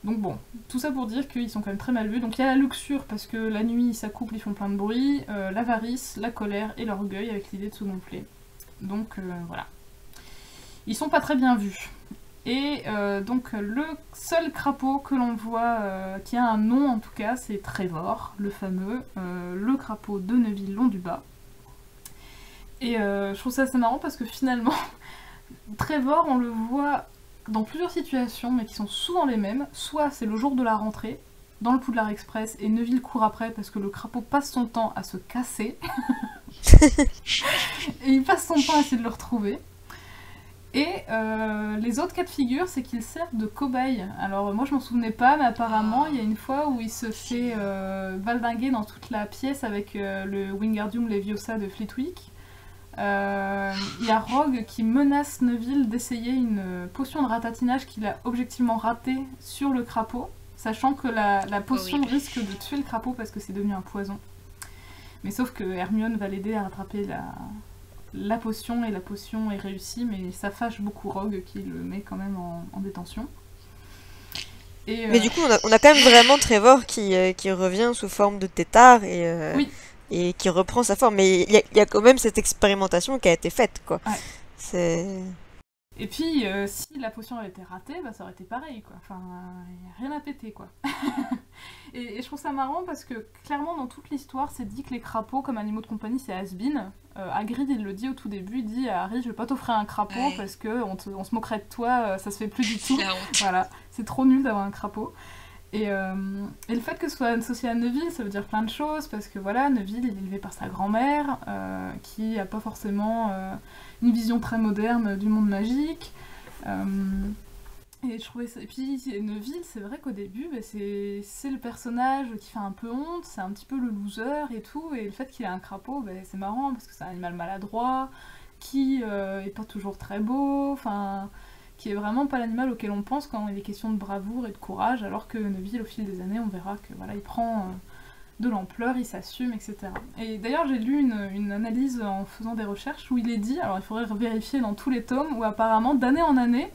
Donc bon, tout ça pour dire qu'ils sont quand même très mal vus. Donc il y a la luxure, parce que la nuit ils s'accouplent, ils font plein de bruit, l'avarice, la colère et l'orgueil, avec l'idée de se gonfler. Donc voilà. Ils sont pas très bien vus. Et donc le seul crapaud que l'on voit, qui a un nom en tout cas, c'est Trevor, le fameux, le crapaud de Neuville-Long-du-Bas. Et je trouve ça assez marrant parce que finalement, Trevor, on le voit dans plusieurs situations, mais qui sont souvent les mêmes. Soit c'est le jour de la rentrée, dans le Poudlard Express, et Neville court après parce que le crapaud passe son temps à se casser. Et il passe son temps à essayer de le retrouver. Et les autres cas de figure, c'est qu'il sert de cobaye. Alors moi je m'en souvenais pas, mais apparemment il y a une fois où il se fait valdinguer dans toute la pièce avec le Wingardium Leviosa de Flitwick. Il y a Rogue qui menace Neville d'essayer une potion de ratatinage qu'il a objectivement ratée sur le crapaud, sachant que la potion risque de tuer le crapaud parce que c'est devenu un poison. Mais sauf que Hermione va l'aider à rattraper la potion, et la potion est réussie, mais ça fâche beaucoup Rogue qui le met quand même en détention. Et, mais du coup, on a quand même vraiment Trevor qui revient sous forme de tétard et, oui. Et qui reprend sa forme. Mais il y a quand même cette expérimentation qui a été faite, quoi. Ouais. C'est... Et puis, si la potion avait été ratée, bah, ça aurait été pareil, quoi. Enfin, il n'y a rien à péter, quoi. et je trouve ça marrant parce que, clairement, dans toute l'histoire, c'est dit que les crapauds, comme animaux de compagnie, c'est has-been. Hagrid, il le dit au tout début, il dit à Harry, je vais pas t'offrir un crapaud parce qu'on se moquerait de toi, ça se fait plus du tout. Voilà, c'est trop nul d'avoir un crapaud. Et le fait que ce soit associé à Neville, ça veut dire plein de choses, parce que voilà, Neville, il est élevé par sa grand-mère, qui a pas forcément une vision très moderne du monde magique. Et je trouvais ça... Et puis Neville, c'est vrai qu'au début, bah, c'est le personnage qui fait un peu honte, c'est un petit peu le loser et tout, et le fait qu'il ait un crapaud, bah, c'est marrant, parce que c'est un animal maladroit, qui est pas toujours très beau, enfin... qui est vraiment pas l'animal auquel on pense quand il est question de bravoure et de courage, alors que Neville, au fil des années, on verra que voilà, il prend de l'ampleur, il s'assume, etc. Et d'ailleurs, j'ai lu une analyse en faisant des recherches où il est dit, alors il faudrait vérifier dans tous les tomes, où apparemment, d'année en année,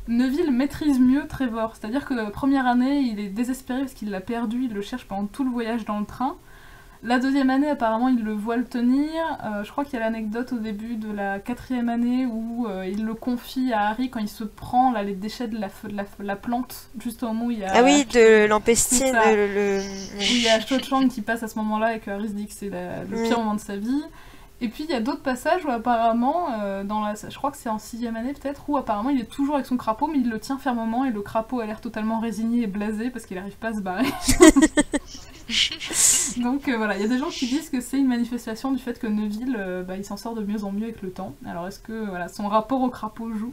Neville maîtrise mieux Trevor. C'est-à-dire que la première année, il est désespéré parce qu'il l'a perdu, il le cherche pendant tout le voyage dans le train. La deuxième année, apparemment, il le voit le tenir. Je crois qu'il y a l'anecdote au début de la quatrième année où il le confie à Harry quand il se prend là, les déchets de la plante, juste au moment où il y a... Ah oui, de C'est l'empestine, ça. le... Où il y a Cho Chang qui passe à ce moment-là et que Harry se dit que c'est le pire moment de sa vie. Et puis il y a d'autres passages où apparemment, je crois que c'est en sixième année peut-être, où apparemment il est toujours avec son crapaud, mais il le tient fermement et le crapaud a l'air totalement résigné et blasé parce qu'il n'arrive pas à se barrer. Donc voilà, il y a des gens qui disent que c'est une manifestation du fait que Neville, il s'en sort de mieux en mieux avec le temps. Alors est-ce que voilà, son rapport au crapaud joue ?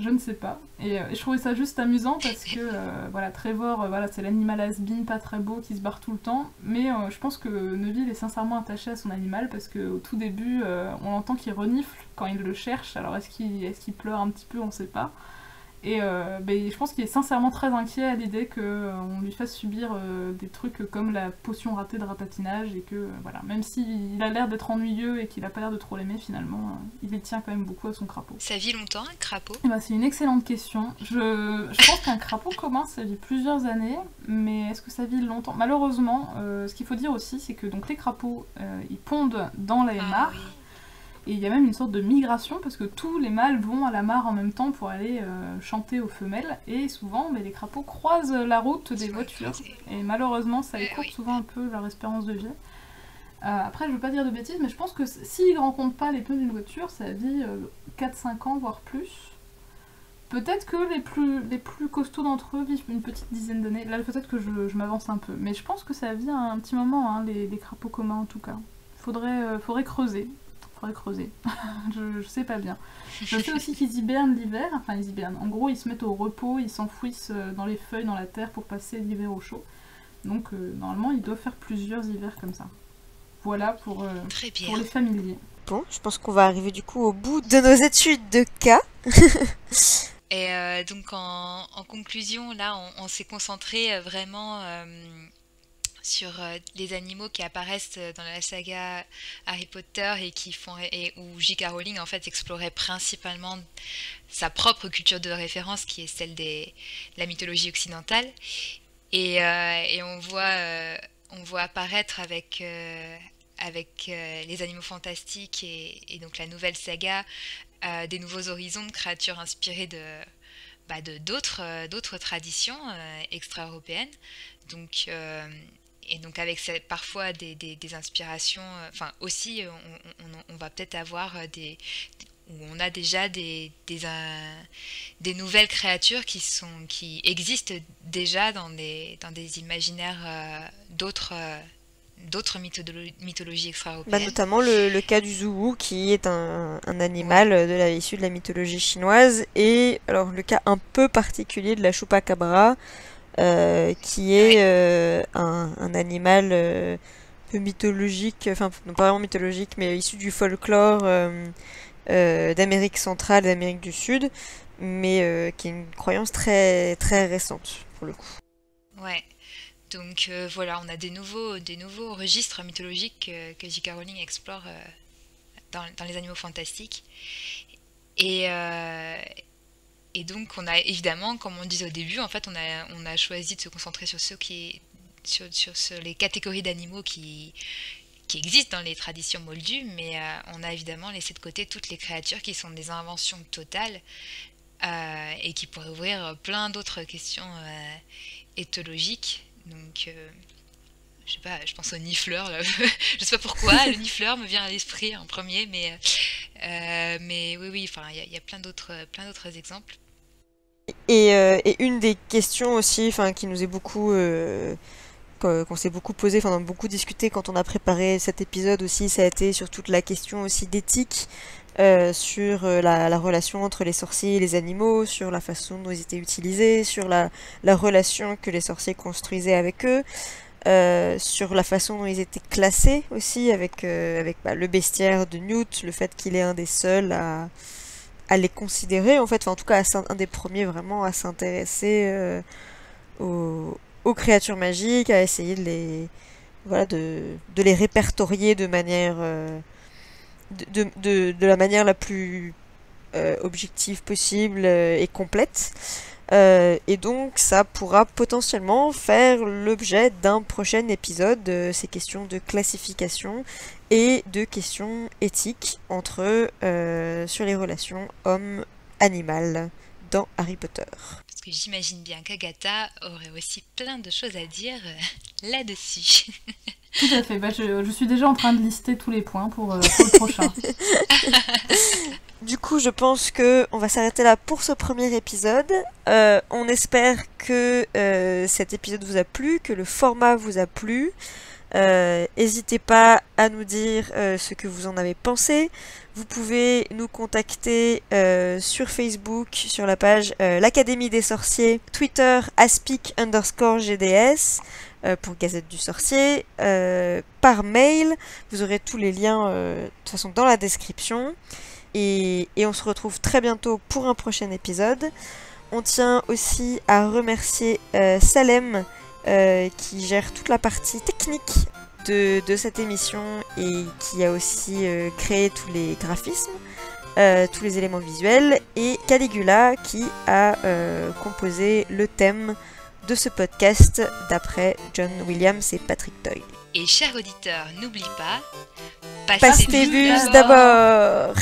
Je ne sais pas. Et je trouvais ça juste amusant parce que voilà, Trevor, c'est l'animal has-been pas très beau qui se barre tout le temps. Mais je pense que Neville est sincèrement attaché à son animal parce qu'au tout début, on entend qu'il renifle quand il le cherche. Alors est-ce qu'il pleure un petit peu ? On ne sait pas. Et je pense qu'il est sincèrement très inquiet à l'idée qu'on lui fasse subir des trucs comme la potion ratée de rapatinage et que, voilà, même s'il a l'air d'être ennuyeux et qu'il a pas l'air de trop l'aimer finalement, il y tient quand même beaucoup à son crapaud. Ça vit longtemps, un crapaud ? C'est une excellente question. Je pense qu'un crapaud commun, ça vit plusieurs années, mais est-ce que ça vit longtemps ? Malheureusement, ce qu'il faut dire aussi, c'est que donc, les crapauds, ils pondent dans la mare. Oui. Et il y a même une sorte de migration parce que tous les mâles vont à la mare en même temps pour aller chanter aux femelles. Et souvent, les crapauds croisent la route des voitures. Et malheureusement, ça écourte souvent un peu leur espérance de vie. Après, je veux pas dire de bêtises, mais je pense que s'ils ne rencontrent pas les pneus d'une voiture, ça vit 4-5 ans, voire plus. Peut-être que les plus costauds d'entre eux vivent une petite dizaine d'années. Là, peut-être que je m'avance un peu. Mais je pense que ça vit un petit moment, hein, les crapauds communs en tout cas. Faudrait creuser. Je sais pas bien. Je sais aussi qu'ils hibernent l'hiver, enfin ils hibernent. En gros, ils se mettent au repos, ils s'enfouissent dans les feuilles, dans la terre pour passer l'hiver au chaud. Donc normalement, ils doivent faire plusieurs hivers comme ça. Voilà pour les familiers. Bon, je pense qu'on va arriver du coup au bout de nos études de cas. Et donc en conclusion, là, on s'est concentré vraiment sur les animaux qui apparaissent dans la saga Harry Potter et où J.K. Rowling en fait explorait principalement sa propre culture de référence qui est celle de la mythologie occidentale et on voit apparaître avec les animaux fantastiques et donc la nouvelle saga des nouveaux horizons de créatures inspirées de d'autres traditions extra-européennes. Donc et donc avec parfois des inspirations, enfin aussi on va peut-être avoir où on a déjà des nouvelles créatures qui existent déjà dans des imaginaires d'autres mythologies extra-européennes. Notamment le cas du Zhuwu qui est un animal issu de la mythologie chinoise et alors le cas un peu particulier de la chupacabra qui est un animal peu mythologique, enfin non pas vraiment mythologique mais issu du folklore d'Amérique centrale et d'Amérique du Sud, mais qui est une croyance très, très récente pour le coup. Ouais. Donc voilà, on a des nouveaux registres mythologiques que J.K. Rowling explore dans les animaux fantastiques. Et donc on a évidemment, comme on disait au début, en fait on a choisi de se concentrer sur sur les catégories d'animaux qui existent dans les traditions moldues, mais on a évidemment laissé de côté toutes les créatures qui sont des inventions totales et qui pourraient ouvrir plein d'autres questions éthologiques. Donc, je sais pas, je pense au nifleur, là. Je sais pas pourquoi, le nifleur me vient à l'esprit en premier, mais oui, enfin, il y a plein d'autres exemples. Et une des questions aussi, enfin, qui nous est beaucoup, qu'on s'est beaucoup posé, enfin, on a beaucoup discuté quand on a préparé cet épisode aussi, ça a été sur toute la question aussi d'éthique. Sur la relation entre les sorciers et les animaux, sur la façon dont ils étaient utilisés, sur la relation que les sorciers construisaient avec eux, sur la façon dont ils étaient classés aussi, avec le bestiaire de Newt, le fait qu'il est un des seuls à les considérer, en fait, enfin, en tout cas un des premiers vraiment à s'intéresser aux créatures magiques, à essayer de les répertorier de manière... de la manière la plus objective possible et complète. Et donc ça pourra potentiellement faire l'objet d'un prochain épisode, ces questions de classification et de questions éthiques sur les relations homme-animal dans Harry Potter. Parce que j'imagine bien qu'Agatha aurait aussi plein de choses à dire là-dessus. Tout à fait, je suis déjà en train de lister tous les points pour le prochain. Du coup, je pense qu'on va s'arrêter là pour ce premier épisode. On espère que cet épisode vous a plu, que le format vous a plu. N'hésitez pas à nous dire ce que vous en avez pensé. Vous pouvez nous contacter sur Facebook, sur la page l'Académie des Sorciers, Twitter aspic_GDS pour Gazette du Sorcier, par mail. Vous aurez tous les liens de toute façon dans la description. Et on se retrouve très bientôt pour un prochain épisode. On tient aussi à remercier Salem qui gère toute la partie technique de cette émission et qui a aussi créé tous les graphismes, tous les éléments visuels, et Caligula qui a composé le thème de ce podcast d'après John Williams et Patrick Doyle. Et chers auditeurs, n'oublie pas, Passez tes bus d'abord.